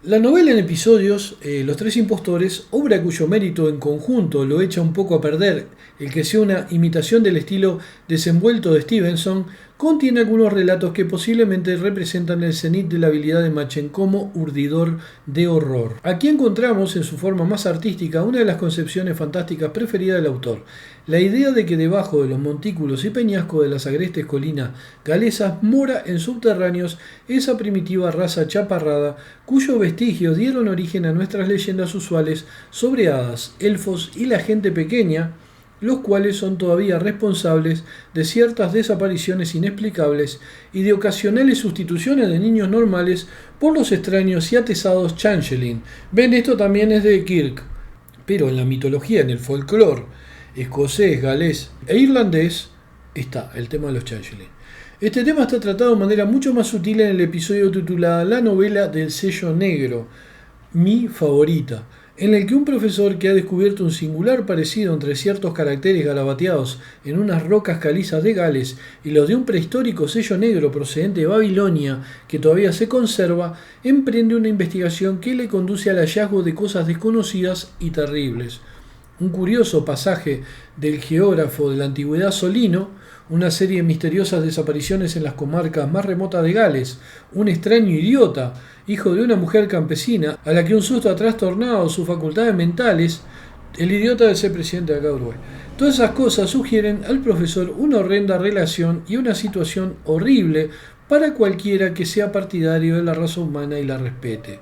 La novela en episodios, Los Tres Impostores, obra cuyo mérito en conjunto lo echa un poco a perder, el que sea una imitación del estilo desenvuelto de Stevenson, contiene algunos relatos que posiblemente representan el cenit de la habilidad de Machen como urdidor de horror. Aquí encontramos en su forma más artística una de las concepciones fantásticas preferidas del autor, la idea de que debajo de los montículos y peñascos de las agrestes colinas galesas mora en subterráneos esa primitiva raza chaparrada cuyos vestigios dieron origen a nuestras leyendas usuales sobre hadas, elfos y la gente pequeña, los cuales son todavía responsables de ciertas desapariciones inexplicables y de ocasionales sustituciones de niños normales por los extraños y atesados changeling. Ven, esto también es de Kirk, pero en la mitología, en el folclore escocés, galés e irlandés está el tema de los changeling. Este tema está tratado de manera mucho más sutil en el episodio titulado La novela del sello negro, mi favorita, en el que un profesor que ha descubierto un singular parecido entre ciertos caracteres garabateados en unas rocas calizas de Gales y los de un prehistórico sello negro procedente de Babilonia que todavía se conserva, emprende una investigación que le conduce al hallazgo de cosas desconocidas y terribles. Un curioso pasaje del geógrafo de la antigüedad Solino, una serie de misteriosas desapariciones en las comarcas más remotas de Gales, un extraño idiota, hijo de una mujer campesina, a la que un susto ha trastornado sus facultades mentales, el idiota de ser presidente de acá de Uruguay. Todas esas cosas sugieren al profesor una horrenda relación y una situación horrible para cualquiera que sea partidario de la raza humana y la respete.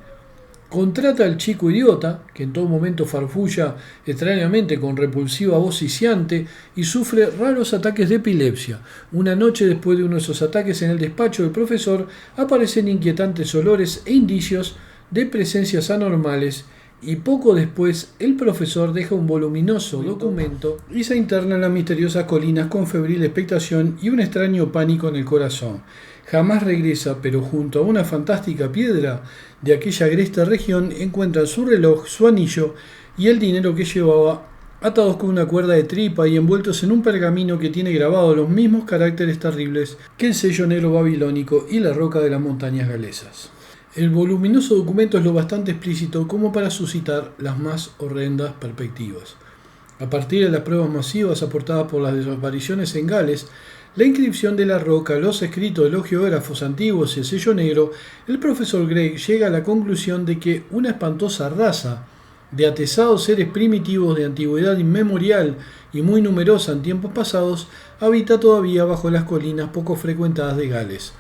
Contrata al chico idiota, que en todo momento farfulla extrañamente con repulsiva voz sisiante y sufre raros ataques de epilepsia. Una noche después de uno de esos ataques en el despacho del profesor aparecen inquietantes olores e indicios de presencias anormales y poco después el profesor deja un voluminoso documento y se interna en las misteriosas colinas con febril expectación y un extraño pánico en el corazón. Jamás regresa, pero junto a una fantástica piedra de aquella agreste región encuentra su reloj, su anillo y el dinero que llevaba atados con una cuerda de tripa y envueltos en un pergamino que tiene grabados los mismos caracteres terribles que el sello negro babilónico y la roca de las montañas galesas. El voluminoso documento es lo bastante explícito como para suscitar las más horrendas perspectivas. A partir de las pruebas masivas aportadas por las desapariciones en Gales, la inscripción de la roca, los escritos de los geógrafos antiguos y el sello negro, el profesor Gray llega a la conclusión de que una espantosa raza de atesados seres primitivos de antigüedad inmemorial y muy numerosa en tiempos pasados habita todavía bajo las colinas poco frecuentadas de Gales.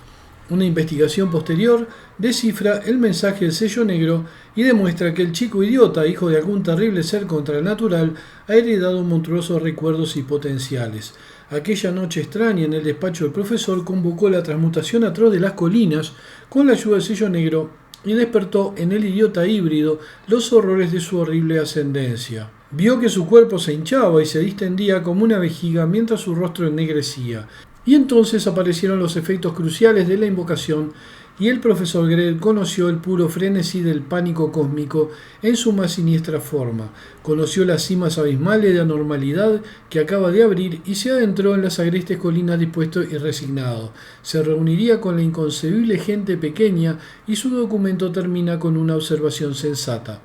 Una investigación posterior descifra el mensaje del sello negro y demuestra que el chico idiota, hijo de algún terrible ser contranatural, ha heredado monstruosos recuerdos y potenciales. Aquella noche extraña en el despacho del profesor convocó la transmutación atroz de las colinas con la ayuda del sello negro y despertó en el idiota híbrido los horrores de su horrible ascendencia. Vio que su cuerpo se hinchaba y se distendía como una vejiga mientras su rostro ennegrecía. Y entonces aparecieron los efectos cruciales de la invocación y el profesor Gray conoció el puro frenesí del pánico cósmico en su más siniestra forma, conoció las cimas abismales de anormalidad que acaba de abrir y se adentró en las agrestes colinas dispuesto y resignado. Se reuniría con la inconcebible gente pequeña y su documento termina con una observación sensata.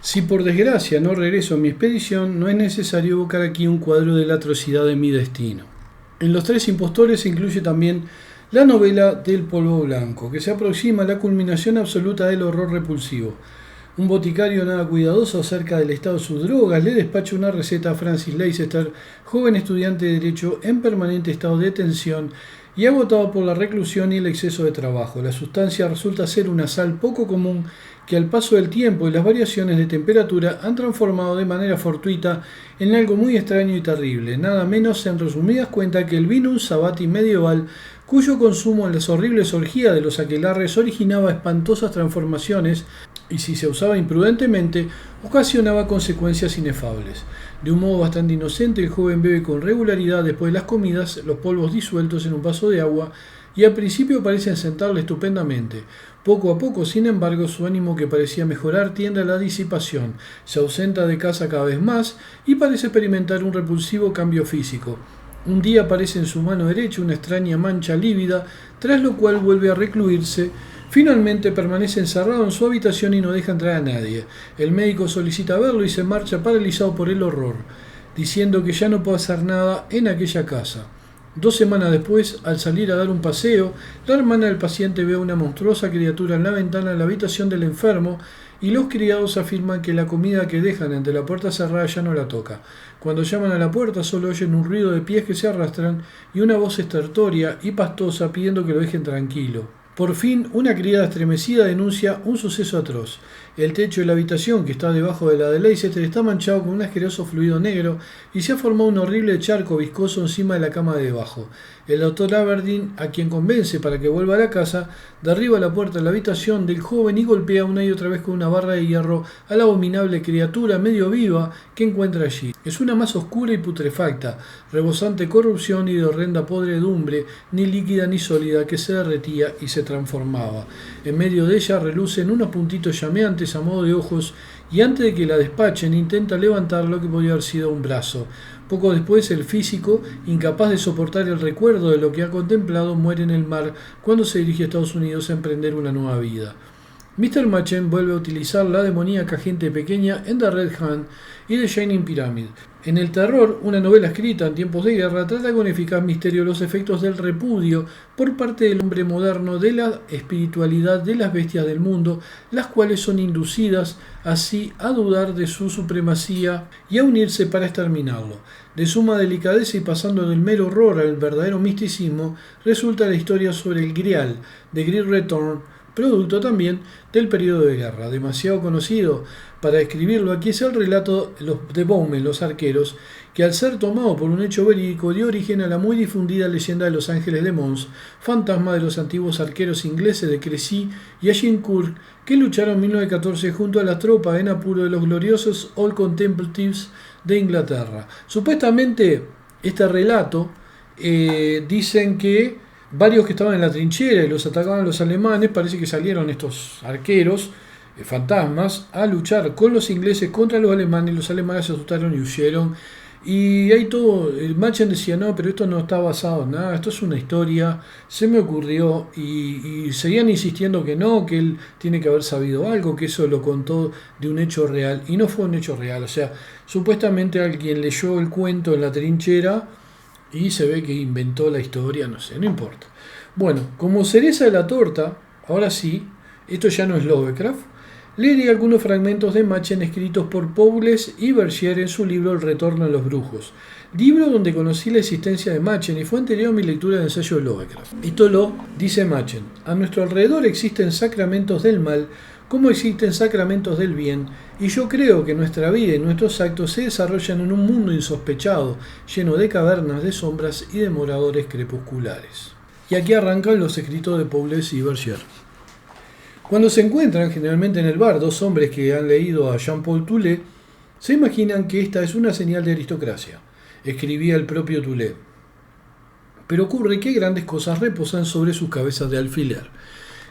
Si por desgracia no regreso a mi expedición, no es necesario evocar aquí un cuadro de la atrocidad de mi destino. En Los Tres Impostores se incluye también la novela del polvo blanco, que se aproxima a la culminación absoluta del horror repulsivo. Un boticario nada cuidadoso acerca del estado de sus drogas le despacha una receta a Francis Leicester, joven estudiante de Derecho en permanente estado de tensión y agotado por la reclusión y el exceso de trabajo. La sustancia resulta ser una sal poco común que al paso del tiempo y las variaciones de temperatura han transformado de manera fortuita en algo muy extraño y terrible, nada menos en resumidas cuentas que el vinum sabati medieval, cuyo consumo en las horribles orgías de los aquelarres originaba espantosas transformaciones y, si se usaba imprudentemente, ocasionaba consecuencias inefables. De un modo bastante inocente, el joven bebe con regularidad después de las comidas los polvos disueltos en un vaso de agua y al principio parecen sentarle estupendamente. Poco a poco, sin embargo, su ánimo, que parecía mejorar, tiende a la disipación, se ausenta de casa cada vez más y parece experimentar un repulsivo cambio físico. Un día aparece en su mano derecha una extraña mancha lívida, tras lo cual vuelve a recluirse. Finalmente permanece encerrado en su habitación y no deja entrar a nadie. El médico solicita verlo y se marcha paralizado por el horror, diciendo que ya no puede hacer nada en aquella casa. 2 semanas después, al salir a dar un paseo, la hermana del paciente ve a una monstruosa criatura en la ventana de la habitación del enfermo y los criados afirman que la comida que dejan ante la puerta cerrada ya no la toca. Cuando llaman a la puerta solo oyen un ruido de pies que se arrastran y una voz estertórea y pastosa pidiendo que lo dejen tranquilo. Por fin, una criada estremecida denuncia un suceso atroz. El techo de la habitación, que está debajo de la de Leicester, está manchado con un asqueroso fluido negro y se ha formado un horrible charco viscoso encima de la cama de debajo. El doctor Aberdeen, a quien convence para que vuelva a la casa, derriba la puerta de la habitación del joven y golpea una y otra vez con una barra de hierro a la abominable criatura medio viva que encuentra allí. Es una masa oscura y putrefacta, rebosante de corrupción y de horrenda podredumbre, ni líquida ni sólida, que se derretía y se transformaba. En medio de ella relucen unos puntitos llameantes a modo de ojos y antes de que la despachen intenta levantar lo que podía haber sido un brazo. Poco después el físico, incapaz de soportar el recuerdo de lo que ha contemplado, muere en el mar cuando se dirige a Estados Unidos a emprender una nueva vida. Mr. Machen vuelve a utilizar la demoníaca gente pequeña en The Red Hand y The Shining Pyramid. En El Terror, una novela escrita en tiempos de guerra, trata con eficaz misterio los efectos del repudio por parte del hombre moderno de la espiritualidad de las bestias del mundo, las cuales son inducidas así a dudar de su supremacía y a unirse para exterminarlo. De suma delicadeza y pasando del mero horror al verdadero misticismo, resulta la historia sobre el Grial, de Great Return, producto también del periodo de guerra. Demasiado conocido para escribirlo aquí es el relato de Bowman, los arqueros, que al ser tomado por un hecho verídico dio origen a la muy difundida leyenda de los Ángeles de Mons, fantasma de los antiguos arqueros ingleses de Crecy y Agincourt, que lucharon en 1914 junto a la tropa en apuro de los gloriosos Old Contemplatives de Inglaterra. Supuestamente este relato dicen que varios que estaban en la trinchera y los atacaban los alemanes, parece que salieron estos arqueros fantasmas a luchar con los ingleses contra los alemanes. Los alemanes se asustaron y huyeron. Y ahí todo, Machen decía, no, pero esto no está basado en nada, esto es una historia, se me ocurrió, y seguían insistiendo que no, que él tiene que haber sabido algo, que eso lo contó de un hecho real, y no fue un hecho real. O sea, supuestamente alguien leyó el cuento en la trinchera y se ve que inventó la historia, no sé, no importa. Bueno, como cereza de la torta, ahora sí, esto ya no es Lovecraft, leeré algunos fragmentos de Machen escritos por Powles y Bergier en su libro El retorno de los brujos, libro donde conocí la existencia de Machen y fue anterior a mi lectura del ensayo de Lovecraft. Esto lo dice Machen: a nuestro alrededor existen sacramentos del mal como existen sacramentos del bien, y yo creo que nuestra vida y nuestros actos se desarrollan en un mundo insospechado, lleno de cavernas, de sombras y de moradores crepusculares. Y aquí arrancan los escritos de Powles y Bergier. Cuando se encuentran generalmente en el bar dos hombres que han leído a Jean-Paul Toulet, se imaginan que esta es una señal de aristocracia, escribía el propio Toulet. Pero ocurre que grandes cosas reposan sobre sus cabezas de alfiler.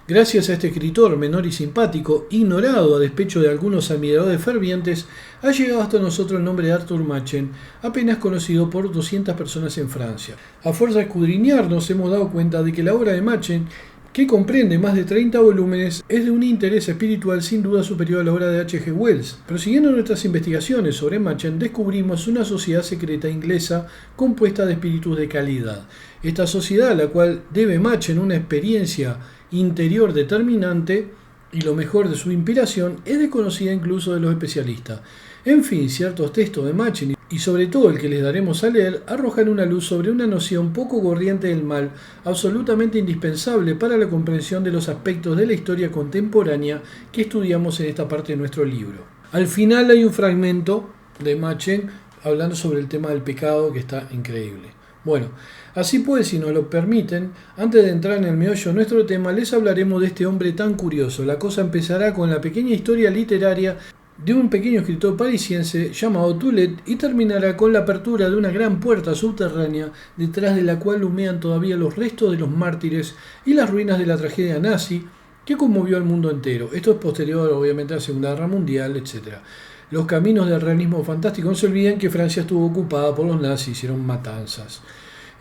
Gracias a este escritor menor y simpático, ignorado a despecho de algunos admiradores fervientes, ha llegado hasta nosotros el nombre de Arthur Machen, apenas conocido por 200 personas en Francia. A fuerza de escudriñar nos hemos dado cuenta de que la obra de Machen, que comprende más de 30 volúmenes, es de un interés espiritual sin duda superior a la obra de H.G. Wells. Prosiguiendo nuestras investigaciones sobre Machen, descubrimos una sociedad secreta inglesa compuesta de espíritus de calidad. Esta sociedad, a la cual debe Machen una experiencia interior determinante y lo mejor de su inspiración, es desconocida incluso de los especialistas. En fin, ciertos textos de Machen, y sobre todo el que les daremos a leer, arrojan una luz sobre una noción poco corriente del mal, absolutamente indispensable para la comprensión de los aspectos de la historia contemporánea que estudiamos en esta parte de nuestro libro. Al final hay un fragmento de Machen hablando sobre el tema del pecado que está increíble. Bueno, así pues, si nos lo permiten, antes de entrar en el meollo de nuestro tema, les hablaremos de este hombre tan curioso. La cosa empezará con la pequeña historia literaria de un pequeño escritor parisiense llamado Toulet y terminará con la apertura de una gran puerta subterránea detrás de la cual humean todavía los restos de los mártires y las ruinas de la tragedia nazi que conmovió al mundo entero. Esto es posterior, obviamente, a la Segunda Guerra Mundial, etc. Los caminos del realismo fantástico, no se olviden que Francia estuvo ocupada por los nazis, hicieron matanzas.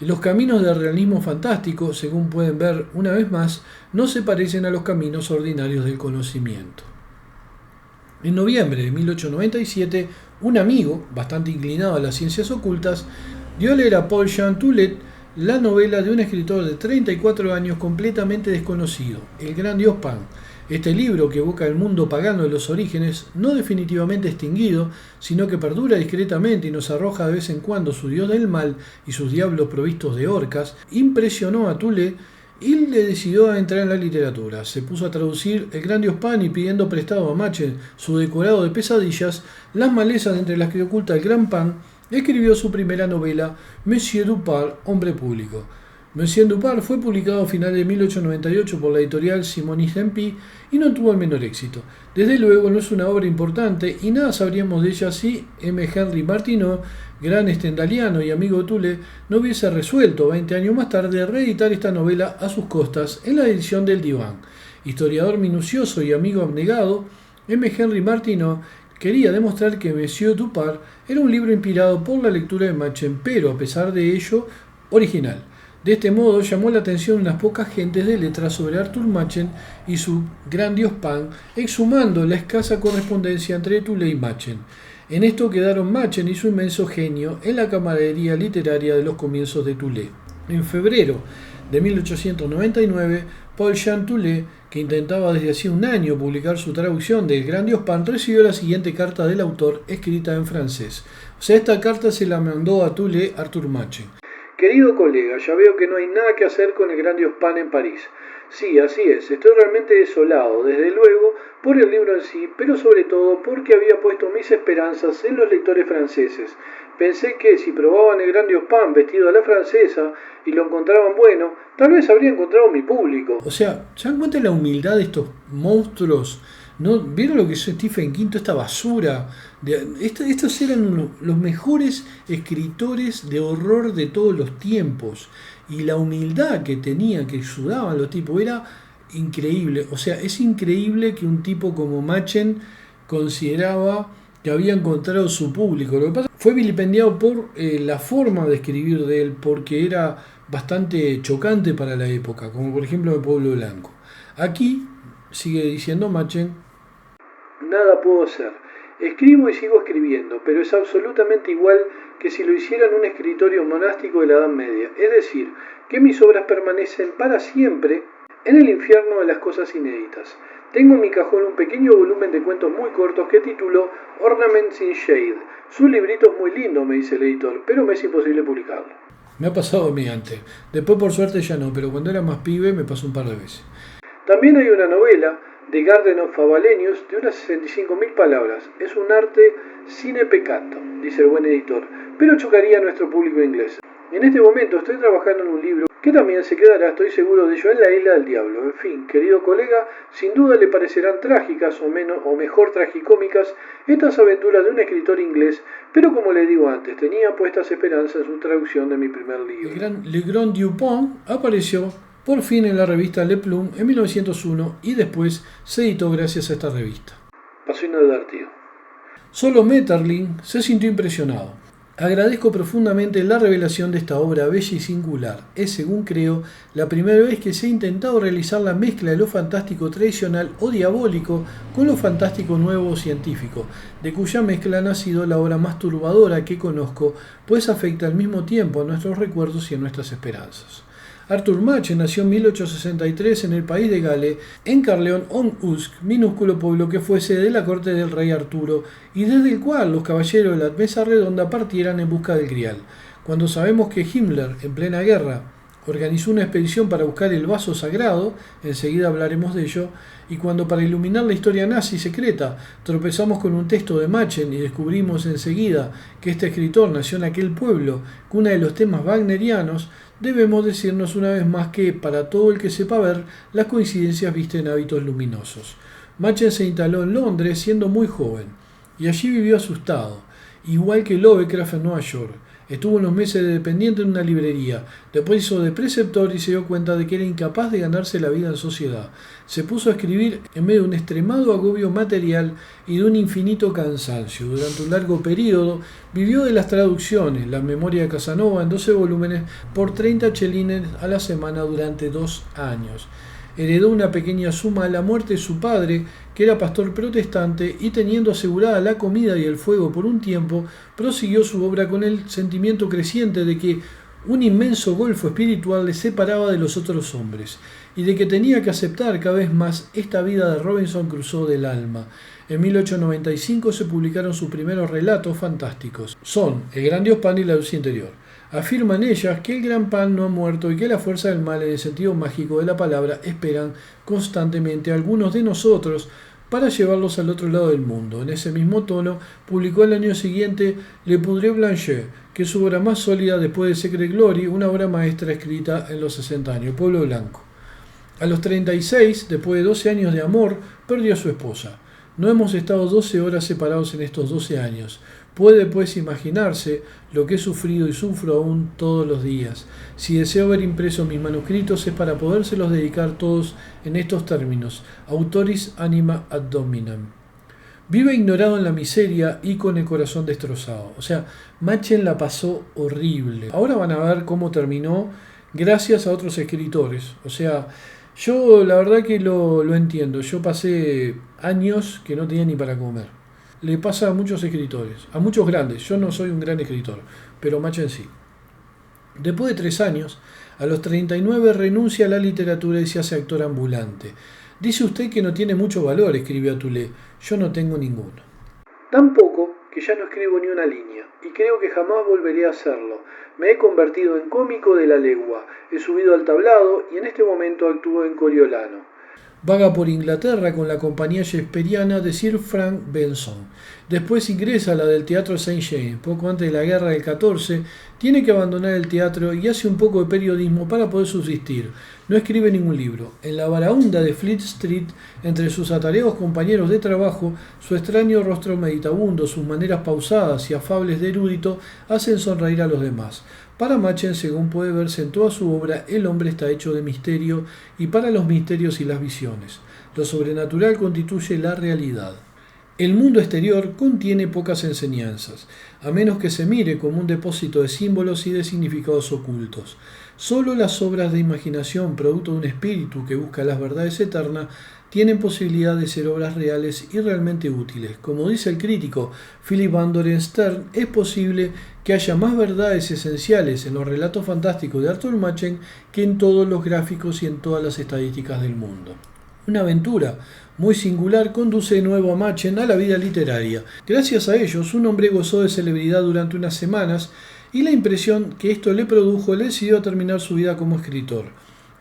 Los caminos del realismo fantástico, según pueden ver una vez más, no se parecen a los caminos ordinarios del conocimiento. En noviembre de 1897, un amigo, bastante inclinado a las ciencias ocultas, dio a leer a Paul-Jean Toulet la novela de un escritor de 34 años completamente desconocido, El Gran Dios Pan. Este libro, que evoca el mundo pagano de los orígenes, no definitivamente extinguido, sino que perdura discretamente y nos arroja de vez en cuando su dios del mal y sus diablos provistos de orcas, impresionó a Toulet y le decidió a entrar en la literatura. Se puso a traducir El Gran Dios Pan y, pidiendo prestado a Machen su decorado de pesadillas, las malezas entre las que oculta el Gran Pan, escribió su primera novela, Monsieur Dupart, Hombre Público. Monsieur Dupart fue publicado a finales de 1898 por la editorial Simonis MP y no tuvo el menor éxito. Desde luego no es una obra importante y nada sabríamos de ella si M. Henry Martineau, gran estendaliano y amigo de Toulet, no hubiese resuelto 20 años más tarde reeditar esta novela a sus costas en la edición del Diván. Historiador minucioso y amigo abnegado, M. Henry Martineau quería demostrar que Monsieur Dupart era un libro inspirado por la lectura de Machen, pero a pesar de ello, original. De este modo llamó la atención unas pocas gentes de letras sobre Arthur Machen y su Gran Dios Pan, exhumando la escasa correspondencia entre Toulet y Machen. En esto quedaron Machen y su inmenso genio en la camaradería literaria de los comienzos de Toulet. En febrero de 1899, Paul-Jean Toulet, que intentaba desde hacía un año publicar su traducción del Gran Dios Pan, recibió la siguiente carta del autor escrita en francés. O sea, esta carta se la mandó a Toulet Arthur Machen. Querido colega, ya veo que no hay nada que hacer con el Gran Dios Pan en París. Sí, así es, estoy realmente desolado, desde luego, por el libro en sí, pero sobre todo porque había puesto mis esperanzas en los lectores franceses. Pensé que si probaban el Gran Dios Pan vestido a la francesa y lo encontraban bueno, tal vez habría encontrado mi público. O sea, ¿se dan cuenta de la humildad de estos monstruos? ¿No? ¿Vieron lo que hizo Stephen King? Esta basura. Estos eran los mejores escritores de horror de todos los tiempos. Y la humildad que tenían, que sudaban los tipos, era increíble. O sea, es increíble que un tipo como Machen consideraba que había encontrado su público. Lo que pasa fue vilipendiado por la forma de escribir de él, porque era bastante chocante para la época, como por ejemplo el Pueblo Blanco. Aquí sigue diciendo Machen: nada puedo hacer. Escribo y sigo escribiendo, pero es absolutamente igual que si lo hiciera en un escritorio monástico de la Edad Media. Es decir, que mis obras permanecen para siempre en el infierno de las cosas inéditas. Tengo en mi cajón un pequeño volumen de cuentos muy cortos que titulo Ornaments in Shade. Su librito es muy lindo, me dice el editor, pero me es imposible publicarlo. Me ha pasado a mí antes. Después por suerte ya no, pero cuando era más pibe me pasó un par de veces. También hay una novela, The Garden of Favalenius, de unas 65.000 palabras. Es un arte sine peccato, dice el buen editor, pero chocaría a nuestro público inglés. En este momento estoy trabajando en un libro que también se quedará, estoy seguro de ello, en la Isla del Diablo. En fin, querido colega, sin duda le parecerán trágicas o mejor tragicómicas estas aventuras de un escritor inglés, pero como le digo antes, tenía puestas esperanzas en su traducción de mi primer libro. El gran Le Grand Dupont apareció por fin en la revista Le Plume en 1901 y después se editó gracias a esta revista. Pasó inadvertido. Solo Maeterlinck se sintió impresionado. Agradezco profundamente la revelación de esta obra bella y singular. Es, según creo, la primera vez que se ha intentado realizar la mezcla de lo fantástico tradicional o diabólico con lo fantástico nuevo o científico, de cuya mezcla ha nacido la obra más turbadora que conozco, pues afecta al mismo tiempo a nuestros recuerdos y a nuestras esperanzas. Arthur Machen nació en 1863 en el país de Gales, en Carleon-on-Usk, minúsculo pueblo que fue sede de la corte del rey Arturo, y desde el cual los caballeros de la mesa redonda partieran en busca del Grial. Cuando sabemos que Himmler, en plena guerra, organizó una expedición para buscar el vaso sagrado, enseguida hablaremos de ello, y cuando para iluminar la historia nazi secreta tropezamos con un texto de Machen y descubrimos enseguida que este escritor nació en aquel pueblo, cuna de los temas wagnerianos, debemos decirnos una vez más que, para todo el que sepa ver, las coincidencias visten hábitos luminosos. Machen se instaló en Londres siendo muy joven, y allí vivió asustado, igual que Lovecraft en Nueva York. Estuvo unos meses de dependiente en una librería, después hizo de preceptor y se dio cuenta de que era incapaz de ganarse la vida en sociedad. Se puso a escribir en medio de un extremado agobio material y de un infinito cansancio. Durante un largo periodo vivió de las traducciones, la memoria de Casanova en 12 volúmenes por 30 chelines a la semana durante 2 años. Heredó una pequeña suma a la muerte de su padre, que era pastor protestante, y teniendo asegurada la comida y el fuego por un tiempo, prosiguió su obra con el sentimiento creciente de que un inmenso golfo espiritual le separaba de los otros hombres, y de que tenía que aceptar cada vez más esta vida de Robinson Crusoe del alma. En 1895 se publicaron sus primeros relatos fantásticos. Son El gran Dios Pan y la luz interior. Afirman ellas que el gran pan no ha muerto y que la fuerza del mal, en el sentido mágico de la palabra, esperan constantemente a algunos de nosotros para llevarlos al otro lado del mundo. En ese mismo tono, publicó el año siguiente Le Poudre Blanche, que es su obra más sólida después de Secret Glory, una obra maestra escrita en los 60 años, Pueblo Blanco. A los 36, después de 12 años de amor, perdió a su esposa. No hemos estado 12 horas separados en estos 12 años. Puede pues imaginarse lo que he sufrido y sufro aún todos los días. Si deseo ver impresos mis manuscritos es para podérselos dedicar todos en estos términos. Autoris anima ad dominam. Vive ignorado en la miseria y con el corazón destrozado. O sea, Machen la pasó horrible. Ahora van a ver cómo terminó gracias a otros escritores. O sea, yo la verdad que lo entiendo. Yo pasé años que no tenía ni para comer. Le pasa a muchos escritores, a muchos grandes. Yo no soy un gran escritor, pero Machen sí. Después de 3 años, a los 39 renuncia a la literatura y se hace actor ambulante. Dice usted que no tiene mucho valor, escribió Tulé. Yo no tengo ninguno. Tampoco que ya no escribo ni una línea, y creo que jamás volveré a hacerlo. Me he convertido en cómico de la legua, he subido al tablado y en este momento actúo en Coriolano. Vaga por Inglaterra con la compañía shakespeariana de Sir Frank Benson. Después ingresa a la del Teatro Saint James. Poco antes de la Guerra del 14, tiene que abandonar el teatro y hace un poco de periodismo para poder subsistir. No escribe ningún libro. En la baraúnda de Fleet Street, entre sus atareados compañeros de trabajo, su extraño rostro meditabundo, sus maneras pausadas y afables de erudito, hacen sonreír a los demás. Para Machen, según puede verse en toda su obra, el hombre está hecho de misterio y para los misterios y las visiones. Lo sobrenatural constituye la realidad. El mundo exterior contiene pocas enseñanzas, a menos que se mire como un depósito de símbolos y de significados ocultos. Solo las obras de imaginación, producto de un espíritu que busca las verdades eternas, tienen posibilidad de ser obras reales y realmente útiles. Como dice el crítico Philip Van Doren Stern, es posible que haya más verdades esenciales en los relatos fantásticos de Arthur Machen que en todos los gráficos y en todas las estadísticas del mundo. Una aventura muy singular conduce de nuevo a Machen a la vida literaria. Gracias a ellos, un hombre gozó de celebridad durante unas semanas y la impresión que esto le produjo le decidió terminar su vida como escritor.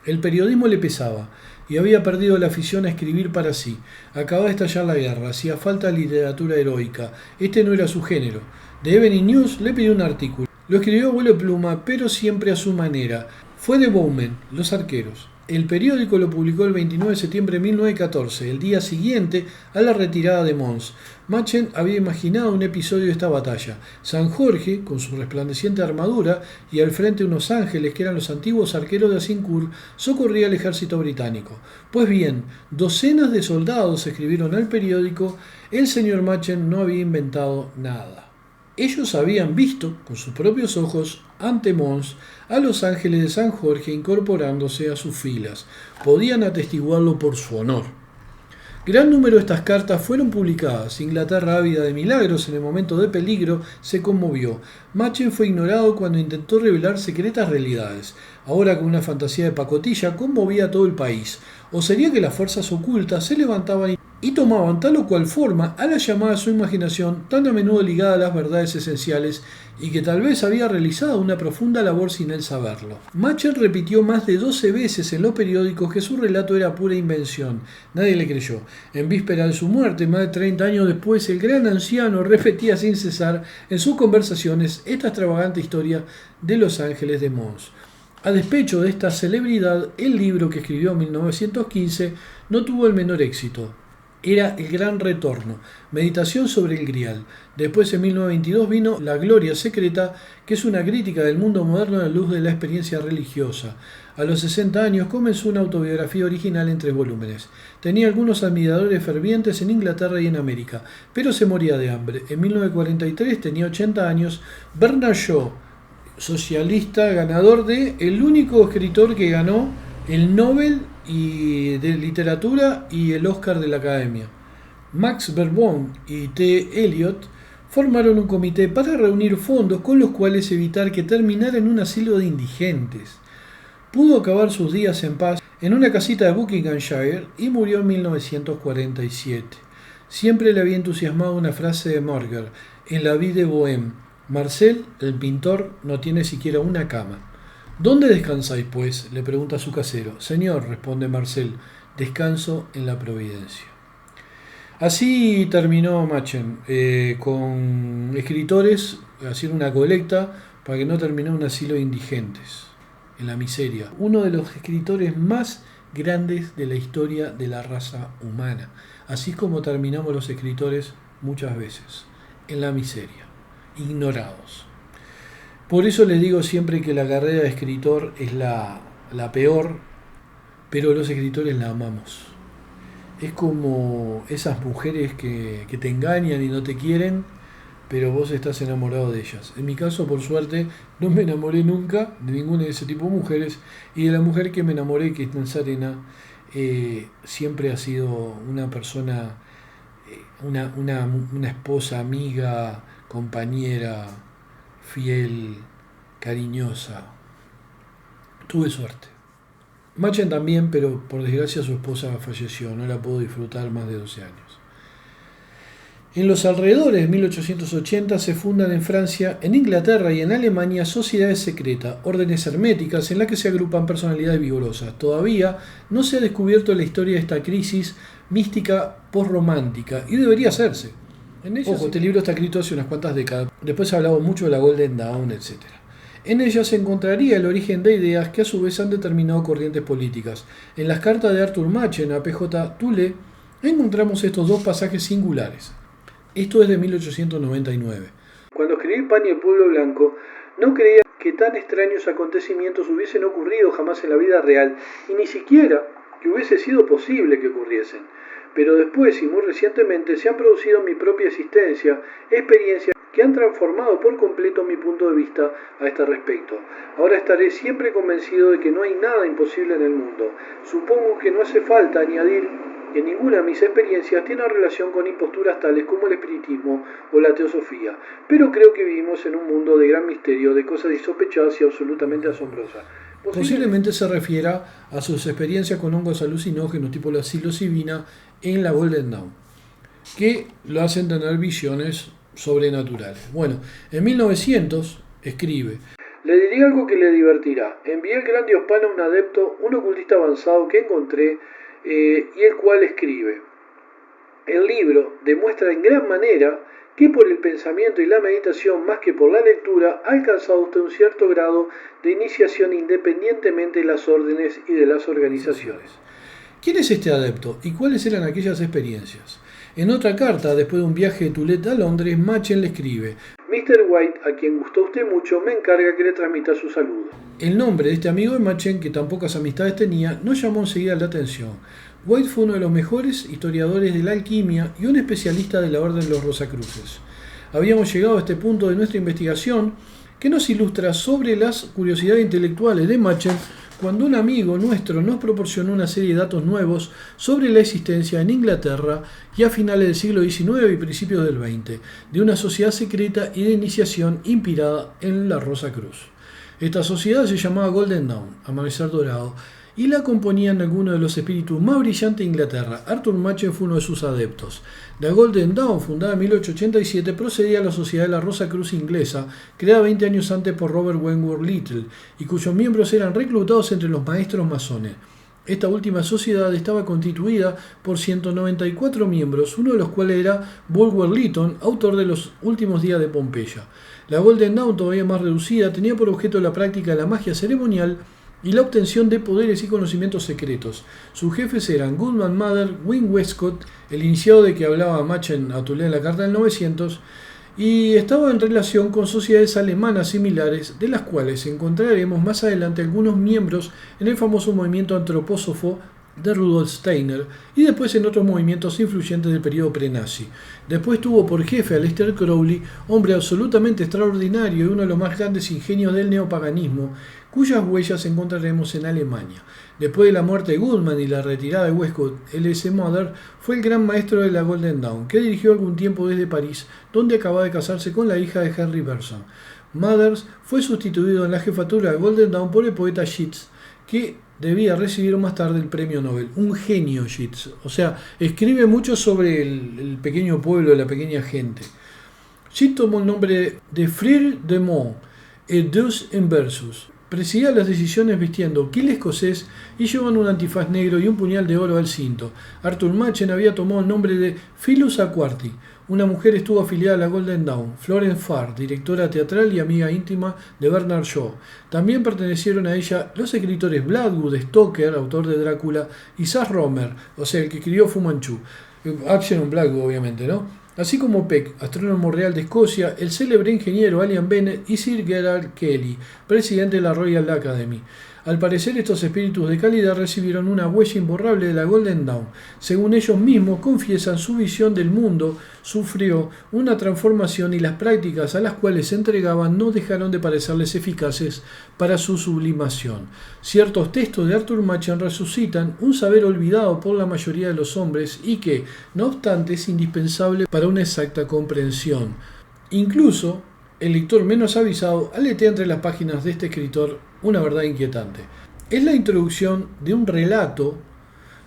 El periodismo le pesaba y había perdido la afición a escribir para sí. Acababa de estallar la guerra, hacía falta literatura heroica. Este no era su género. The Evening News le pidió un artículo. Lo escribió a vuelo pluma, pero siempre a su manera. Fue de Bowman, Los Arqueros. El periódico lo publicó el 29 de septiembre de 1914, el día siguiente a la retirada de Mons. Machen había imaginado un episodio de esta batalla. San Jorge, con su resplandeciente armadura, y al frente unos ángeles que eran los antiguos arqueros de Azincourt, socorría al ejército británico. Pues bien, docenas de soldados escribieron al periódico, el señor Machen no había inventado nada. Ellos habían visto, con sus propios ojos, ante Mons, a los ángeles de San Jorge incorporándose a sus filas. Podían atestiguarlo por su honor. Gran número de estas cartas fueron publicadas. Inglaterra, ávida de milagros en el momento de peligro, se conmovió. Machen fue ignorado cuando intentó revelar secretas realidades. Ahora, con una fantasía de pacotilla, conmovía a todo el país. ¿O sería que las fuerzas ocultas se levantaban y tomaban tal o cual forma a la llamada a su imaginación, tan a menudo ligada a las verdades esenciales, y que tal vez había realizado una profunda labor sin él saberlo? Machen repitió más de 12 veces en los periódicos que su relato era pura invención. Nadie le creyó. En víspera de su muerte, más de 30 años después, el gran anciano repetía sin cesar en sus conversaciones esta extravagante historia de los ángeles de Mons. A despecho de esta celebridad, el libro que escribió en 1915 no tuvo el menor éxito. Era El Gran Retorno, meditación sobre el Grial. Después, en 1922, vino La Gloria Secreta, que es una crítica del mundo moderno a la luz de la experiencia religiosa. A los 60 años comenzó una autobiografía original en 3 volúmenes. Tenía algunos admiradores fervientes en Inglaterra y en América, pero se moría de hambre. En 1943 tenía 80 años. Bernard Shaw, socialista, ganador de el único escritor que ganó el Nobel de literatura y el Oscar de la Academia. Max Beerbohm y T. Eliot formaron un comité para reunir fondos con los cuales evitar que terminara en un asilo de indigentes. Pudo acabar sus días en paz en una casita de Buckinghamshire y murió en 1947. Siempre le había entusiasmado una frase de Murger en La Vie de Bohème: Marcel, el pintor, no tiene siquiera una cama. ¿Dónde descansáis, pues?, le pregunta a su casero. Señor, responde Marcel, descanso en la Providencia. Así terminó Machen, con escritores haciendo una colecta para que no terminara un asilo de indigentes, en la miseria. Uno de los escritores más grandes de la historia de la raza humana. Así es como terminamos los escritores muchas veces, en la miseria, ignorados. Por eso les digo siempre que la carrera de escritor es la peor, pero los escritores la amamos. Es como esas mujeres que te engañan y no te quieren, pero vos estás enamorado de ellas. En mi caso, por suerte, no me enamoré nunca de ninguna de ese tipo de mujeres, y de la mujer que me enamoré, que es Nazarena, siempre ha sido una persona, una esposa, amiga, compañera, fiel, cariñosa. Tuve suerte. Machen también, pero por desgracia su esposa falleció, no la pudo disfrutar más de 12 años. En los alrededores de 1880 se fundan en Francia, en Inglaterra y en Alemania sociedades secretas, órdenes herméticas en las que se agrupan personalidades vigorosas. Todavía no se ha descubierto la historia de esta crisis mística postromántica, y debería hacerse. Ojo, este libro está escrito hace unas cuantas décadas. Después se ha hablado mucho de la Golden Dawn, etc. En ella se encontraría el origen de ideas que a su vez han determinado corrientes políticas. En las cartas de Arthur Machen a P.J. Toole encontramos estos dos pasajes singulares. Esto es de 1899. Cuando escribí Pan y el Pueblo Blanco, no creía que tan extraños acontecimientos hubiesen ocurrido jamás en la vida real y ni siquiera que hubiese sido posible que ocurriesen. Pero después y muy recientemente se han producido en mi propia existencia experiencias que han transformado por completo mi punto de vista a este respecto. Ahora estaré siempre convencido de que no hay nada imposible en el mundo. Supongo que no hace falta añadir que ninguna de mis experiencias tiene relación con imposturas tales como el espiritismo o la teosofía, pero creo que vivimos en un mundo de gran misterio, de cosas insospechadas y absolutamente asombrosas. Posiblemente se refiera a sus experiencias con hongos alucinógenos tipo la psilocibina en la Golden Dawn, que lo hacen tener visiones sobrenaturales. Bueno, en 1900 escribe: le diré algo que le divertirá. Envié al gran Diospano a un adepto, un ocultista avanzado que encontré, y el cual escribe: el libro demuestra en gran manera que por el pensamiento y la meditación más que por la lectura ha alcanzado usted un cierto grado de iniciación independientemente de las órdenes y de las organizaciones. ¿Quién es este adepto y cuáles eran aquellas experiencias? En otra carta, después de un viaje de Toulette a Londres, Machen le escribe: Mr. White, a quien gustó usted mucho, me encarga que le transmita su saludo. El nombre de este amigo de Machen, que tan pocas amistades tenía, no llamó enseguida la atención. White fue uno de los mejores historiadores de la alquimia y un especialista de la Orden de los Rosacruces. Habíamos llegado a este punto de nuestra investigación que nos ilustra sobre las curiosidades intelectuales de Machen cuando un amigo nuestro nos proporcionó una serie de datos nuevos sobre la existencia en Inglaterra y a finales del siglo XIX y principios del XX de una sociedad secreta y de iniciación inspirada en la Rosa Cruz. Esta sociedad se llamaba Golden Dawn, Amanecer Dorado, y la componían algunos de los espíritus más brillantes de Inglaterra. Arthur Machen fue uno de sus adeptos. La Golden Dawn, fundada en 1887, procedía a la Sociedad de la Rosa Cruz inglesa, creada 20 años antes por Robert Wentworth Little, y cuyos miembros eran reclutados entre los maestros masones. Esta última sociedad estaba constituida por 194 miembros, uno de los cuales era Bulwer Lytton, autor de Los últimos días de Pompeya. La Golden Dawn, todavía más reducida, tenía por objeto la práctica de la magia ceremonial y la obtención de poderes y conocimientos secretos. Sus jefes eran Goodman Mather, Win Westcott, el iniciado de que hablaba Machen a Toulette en la carta del 900, y estaba en relación con sociedades alemanas similares, de las cuales encontraremos más adelante algunos miembros en el famoso movimiento antropósofo de Rudolf Steiner y después en otros movimientos influyentes del periodo prenazi. Después tuvo por jefe a Aleister Crowley, hombre absolutamente extraordinario y uno de los más grandes ingenios del neopaganismo, cuyas huellas encontraremos en Alemania. Después de la muerte de Goodman y la retirada de Westcott, L.S. Mather fue el gran maestro de la Golden Dawn, que dirigió algún tiempo desde París, donde acababa de casarse con la hija de Henry Bergson. Mather fue sustituido en la jefatura de Golden Dawn por el poeta Yeats, que debía recibir más tarde el premio Nobel. Un genio Yeats, o sea, escribe mucho sobre el pequeño pueblo, la pequeña gente. Yeats tomó el nombre de Frere de Meaux et Deus in Versus. Presidía las decisiones vistiendo kilt escocés y llevando un antifaz negro y un puñal de oro al cinto. Arthur Machen había tomado el nombre de Phyllis Aquarty. Una mujer estuvo afiliada a la Golden Dawn, Florence Farr, directora teatral y amiga íntima de Bernard Shaw. También pertenecieron a ella los escritores Blackwood, Stoker, autor de Drácula, y Sass Rohmer, o sea, el que escribió Fu Manchu. Action Blackwood, obviamente, ¿no? Así como Peck, astrónomo real de Escocia, el célebre ingeniero Allan Bennett y Sir Gerald Kelly, presidente de la Royal Academy. Al parecer, estos espíritus de calidad recibieron una huella imborrable de la Golden Dawn. Según ellos mismos confiesan, su visión del mundo sufrió una transformación y las prácticas a las cuales se entregaban no dejaron de parecerles eficaces para su sublimación. Ciertos textos de Arthur Machen resucitan un saber olvidado por la mayoría de los hombres y que, no obstante, es indispensable para una exacta comprensión. Incluso, el lector menos avisado aletea entre las páginas de este escritor una verdad inquietante. Es la introducción de un relato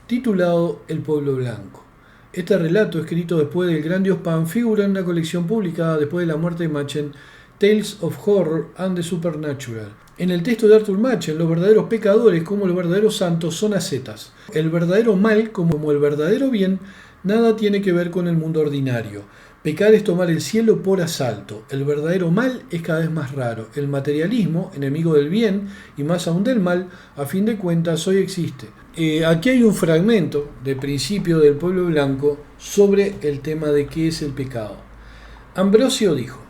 titulado El Pueblo Blanco. Este relato, escrito después del Gran Diospan, figura en una colección publicada después de la muerte de Machen, Tales of Horror and the Supernatural. En el texto de Arthur Machen, los verdaderos pecadores como los verdaderos santos son ascetas. El verdadero mal como el verdadero bien nada tiene que ver con el mundo ordinario. Pecar es tomar el cielo por asalto. El verdadero mal es cada vez más raro. El materialismo, enemigo del bien y más aún del mal, a fin de cuentas hoy existe. Aquí hay un fragmento de Principio del Pueblo Blanco sobre el tema de qué es el pecado. Ambrosio dijo: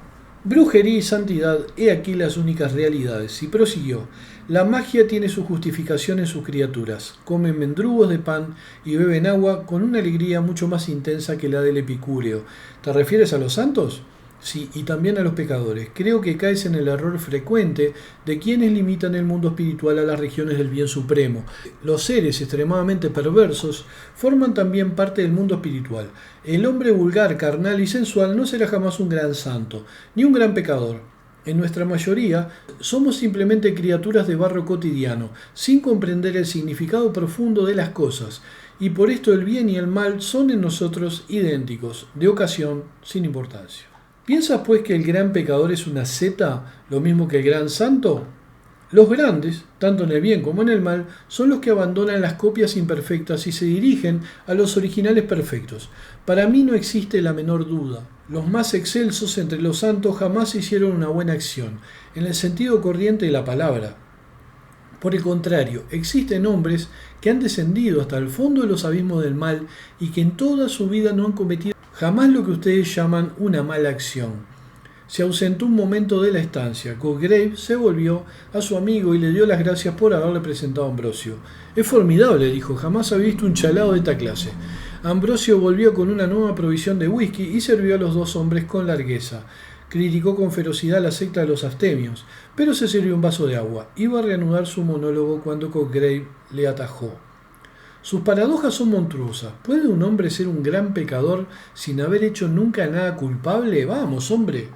Brujería y santidad, he aquí las únicas realidades. Y prosiguió: la magia tiene su justificación en sus criaturas. Comen mendrugos de pan y beben agua con una alegría mucho más intensa que la del epicúreo. ¿Te refieres a los santos? Sí, y también a los pecadores. Creo que caes en el error frecuente de quienes limitan el mundo espiritual a las regiones del bien supremo. Los seres extremadamente perversos forman también parte del mundo espiritual. El hombre vulgar, carnal y sensual no será jamás un gran santo, ni un gran pecador. En nuestra mayoría, somos simplemente criaturas de barro cotidiano, sin comprender el significado profundo de las cosas, y por esto el bien y el mal son en nosotros idénticos, de ocasión, sin importancia. ¿Piensas pues que el gran pecador es una seta, lo mismo que el gran santo? Los grandes, tanto en el bien como en el mal, son los que abandonan las copias imperfectas y se dirigen a los originales perfectos. Para mí no existe la menor duda. Los más excelsos entre los santos jamás hicieron una buena acción, en el sentido corriente de la palabra. Por el contrario, existen hombres que han descendido hasta el fondo de los abismos del mal y que en toda su vida no han cometido jamás lo que ustedes llaman una mala acción. Se ausentó un momento de la estancia. Cookgrave se volvió a su amigo y le dio las gracias por haberle presentado a Ambrosio. Es formidable, dijo, jamás había visto un chalado de esta clase. Ambrosio volvió con una nueva provisión de whisky y sirvió a los dos hombres con largueza. Criticó con ferocidad la secta de los abstemios, pero se sirvió un vaso de agua. Iba a reanudar su monólogo cuando Cookgrave le atajó. Sus paradojas son monstruosas. ¿Puede un hombre ser un gran pecador sin haber hecho nunca nada culpable? Vamos, hombre.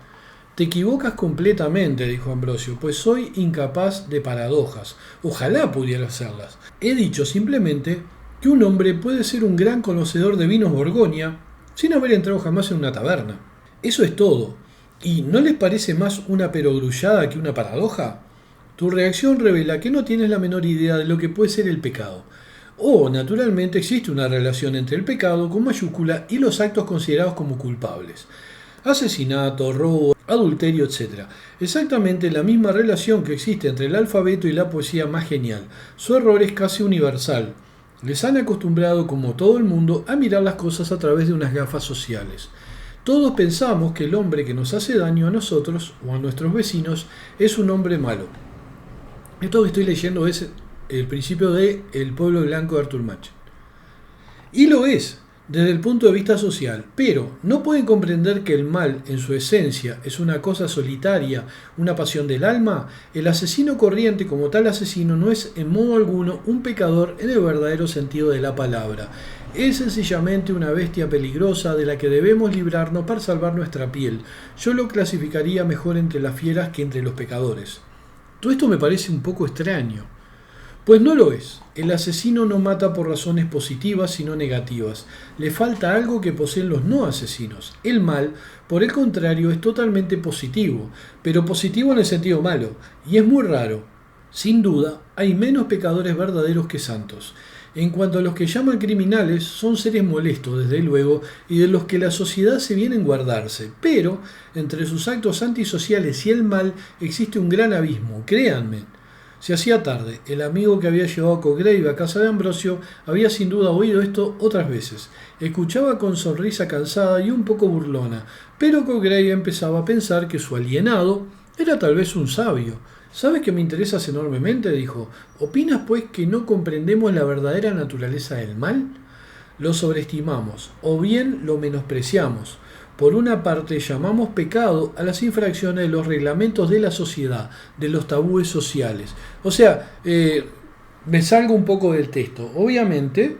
Te equivocas completamente, dijo Ambrosio, pues soy incapaz de paradojas. Ojalá pudiera hacerlas. He dicho simplemente que un hombre puede ser un gran conocedor de vinos Borgoña sin haber entrado jamás en una taberna. Eso es todo. ¿Y no les parece más una perogrullada que una paradoja? Tu reacción revela que no tienes la menor idea de lo que puede ser el pecado. Naturalmente existe una relación entre el pecado con mayúscula y los actos considerados como culpables. Asesinato, robo, adulterio, etc. Exactamente la misma relación que existe entre el alfabeto y la poesía más genial. Su error es casi universal. Les han acostumbrado, como todo el mundo, a mirar las cosas a través de unas gafas sociales. Todos pensamos que el hombre que nos hace daño a nosotros o a nuestros vecinos es un hombre malo. Esto que estoy leyendo es el principio de El pueblo blanco de Arthur Machen. Y lo es, desde el punto de vista social, pero no pueden comprender que el mal, en su esencia, es una cosa solitaria, una pasión del alma. El asesino corriente, como tal asesino, no es en modo alguno un pecador en el verdadero sentido de la palabra. Es sencillamente una bestia peligrosa de la que debemos librarnos para salvar nuestra piel. Yo lo clasificaría mejor entre las fieras que entre los pecadores. Todo esto me parece un poco extraño. Pues no lo es. El asesino no mata por razones positivas, sino negativas. Le falta algo que poseen los no asesinos. El mal, por el contrario, es totalmente positivo, pero positivo en el sentido malo, y es muy raro. Sin duda, hay menos pecadores verdaderos que santos. En cuanto a los que llaman criminales, son seres molestos, desde luego, y de los que la sociedad se viene a guardarse. Pero, entre sus actos antisociales y el mal, existe un gran abismo, créanme. Se hacía tarde. El amigo que había llevado a Cookgrave a casa de Ambrosio había sin duda oído esto otras veces. Escuchaba con sonrisa cansada y un poco burlona, pero Cookgrave empezaba a pensar que su alienado era tal vez un sabio. ¿Sabes que me interesas enormemente?, dijo. ¿Opinas pues que no comprendemos la verdadera naturaleza del mal? Lo sobreestimamos, o bien lo menospreciamos. Por una parte, llamamos pecado a las infracciones de los reglamentos de la sociedad, de los tabúes sociales. O sea, me salgo un poco del texto. Obviamente,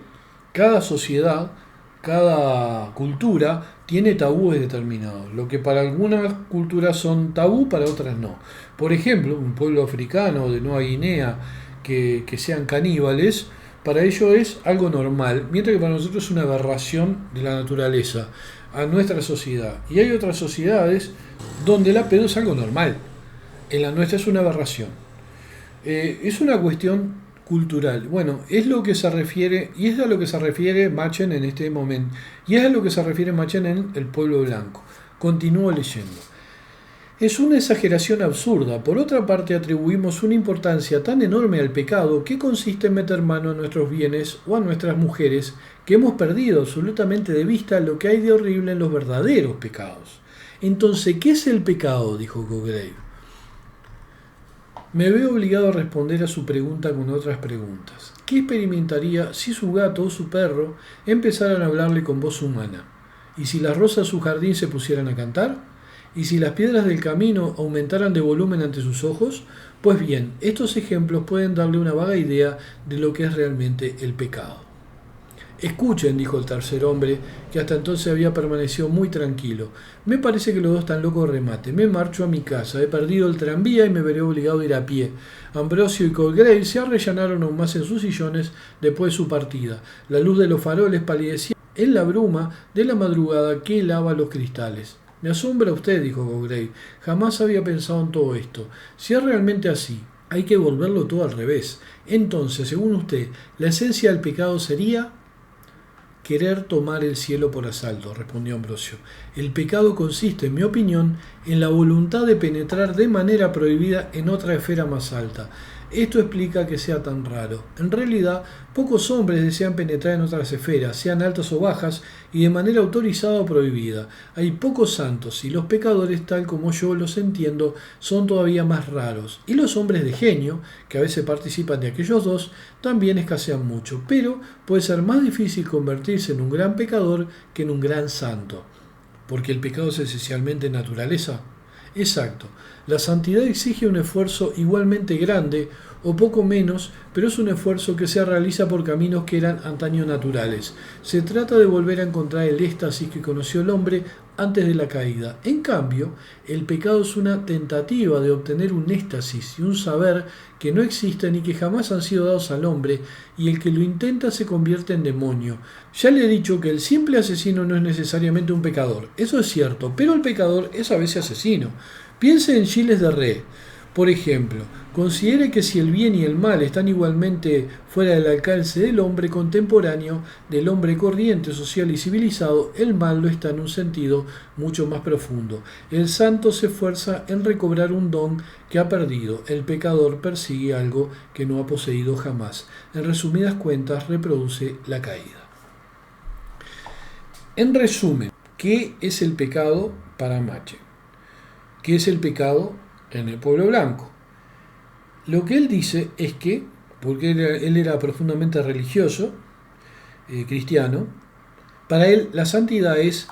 cada sociedad, cada cultura tiene tabúes determinados. Lo que para algunas culturas son tabú, para otras no. Por ejemplo, un pueblo africano de Nueva Guinea que sean caníbales, para ellos es algo normal, mientras que para nosotros es una aberración de la naturaleza, a nuestra sociedad. Y hay otras sociedades donde la pedo es algo normal. En la nuestra es una aberración. Es una cuestión cultural. Bueno, es lo que se refiere, y es a lo que se refiere Machen en este momento, y es a lo que se refiere Machen en El pueblo blanco. Continúo leyendo. Es una exageración absurda. Por otra parte, atribuimos una importancia tan enorme al pecado que consiste en meter mano a nuestros bienes o a nuestras mujeres que hemos perdido absolutamente de vista lo que hay de horrible en los verdaderos pecados. Entonces, ¿qué es el pecado?, dijo Cograve. Me veo obligado a responder a su pregunta con otras preguntas. ¿Qué experimentaría si su gato o su perro empezaran a hablarle con voz humana? ¿Y si las rosas de su jardín se pusieran a cantar? ¿Y si las piedras del camino aumentaran de volumen ante sus ojos? Pues bien, estos ejemplos pueden darle una vaga idea de lo que es realmente el pecado. Escuchen, dijo el tercer hombre, que hasta entonces había permanecido muy tranquilo. Me parece que los dos están locos de remate. Me marcho a mi casa. He perdido el tranvía y me veré obligado a ir a pie. Ambrosio y Cograve se arrellanaron aún más en sus sillones después de su partida. La luz de los faroles palidecía en la bruma de la madrugada que helaba los cristales. Me asombra usted, dijo Cograve. Jamás había pensado en todo esto. Si es realmente así, hay que volverlo todo al revés. Entonces, según usted, la esencia del pecado sería querer tomar el cielo por asalto, respondió Ambrosio. El pecado consiste, en mi opinión, en la voluntad de penetrar de manera prohibida en otra esfera más alta. Esto explica que sea tan raro. En realidad, pocos hombres desean penetrar en otras esferas, sean altas o bajas, y de manera autorizada o prohibida. Hay pocos santos, y los pecadores, tal como yo los entiendo, son todavía más raros. Y los hombres de genio, que a veces participan de aquellos dos, también escasean mucho. Pero puede ser más difícil convertirse en un gran pecador que en un gran santo. ¿Porque el pecado es esencialmente naturaleza? Exacto. La santidad exige un esfuerzo igualmente grande o poco menos, pero es un esfuerzo que se realiza por caminos que eran antaño naturales. Se trata de volver a encontrar el éxtasis que conoció el hombre antes de la caída. En cambio, el pecado es una tentativa de obtener un éxtasis y un saber que no existen y que jamás han sido dados al hombre, y el que lo intenta se convierte en demonio. Ya le he dicho que el simple asesino no es necesariamente un pecador, eso es cierto, pero el pecador es a veces asesino. Piense en Gilles de Rais, por ejemplo. Considere que si el bien y el mal están igualmente fuera del alcance del hombre contemporáneo, del hombre corriente, social y civilizado, el mal lo está en un sentido mucho más profundo. El santo se esfuerza en recobrar un don que ha perdido. El pecador persigue algo que no ha poseído jamás. En resumidas cuentas, reproduce la caída. En resumen, ¿qué es el pecado para Machen? ¿Qué es el pecado en el pueblo blanco? Lo que él dice es que, porque él era profundamente religioso, cristiano, para él la santidad es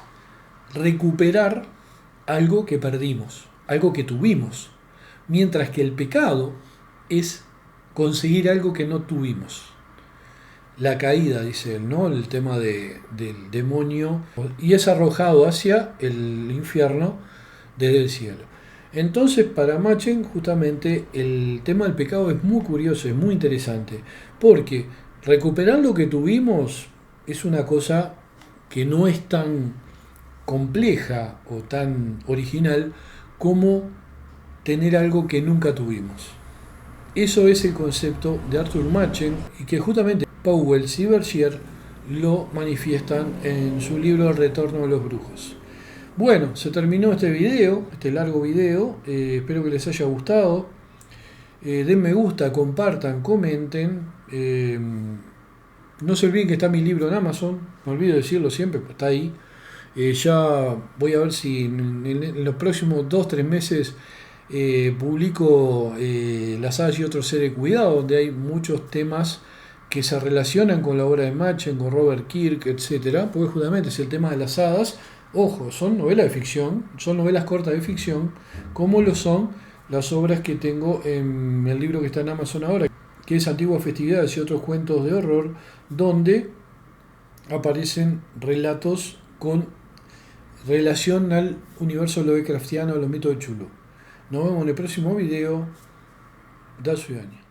recuperar algo que perdimos, algo que tuvimos, mientras que el pecado es conseguir algo que no tuvimos. La caída, dice él, ¿no? El tema del demonio, y es arrojado hacia el infierno desde el cielo. Entonces, para Machen, justamente, el tema del pecado es muy curioso, es muy interesante, porque recuperar lo que tuvimos es una cosa que no es tan compleja o tan original como tener algo que nunca tuvimos. Eso es el concepto de Arthur Machen, y que justamente Pauwels y Bergier lo manifiestan en su libro El retorno de los brujos. Bueno, se terminó este video, este largo video. Espero que les haya gustado. Den me gusta, compartan, comenten. No se olviden que está mi libro en Amazon. Me olvido decirlo siempre, pero está ahí. Ya voy a ver si en los próximos 2-3 meses publico Las hadas y otros seres de cuidado, donde hay muchos temas que se relacionan con la obra de Machen, con Robert Kirk, etc. Porque justamente es el tema de las hadas. Ojo, son novelas de ficción, son novelas cortas de ficción, como lo son las obras que tengo en el libro que está en Amazon ahora, que es Antiguas Festividades y otros cuentos de horror, donde aparecen relatos con relación al universo Lovecraftiano, a los mitos de Cthulhu. Nos vemos en el próximo video. Da su año.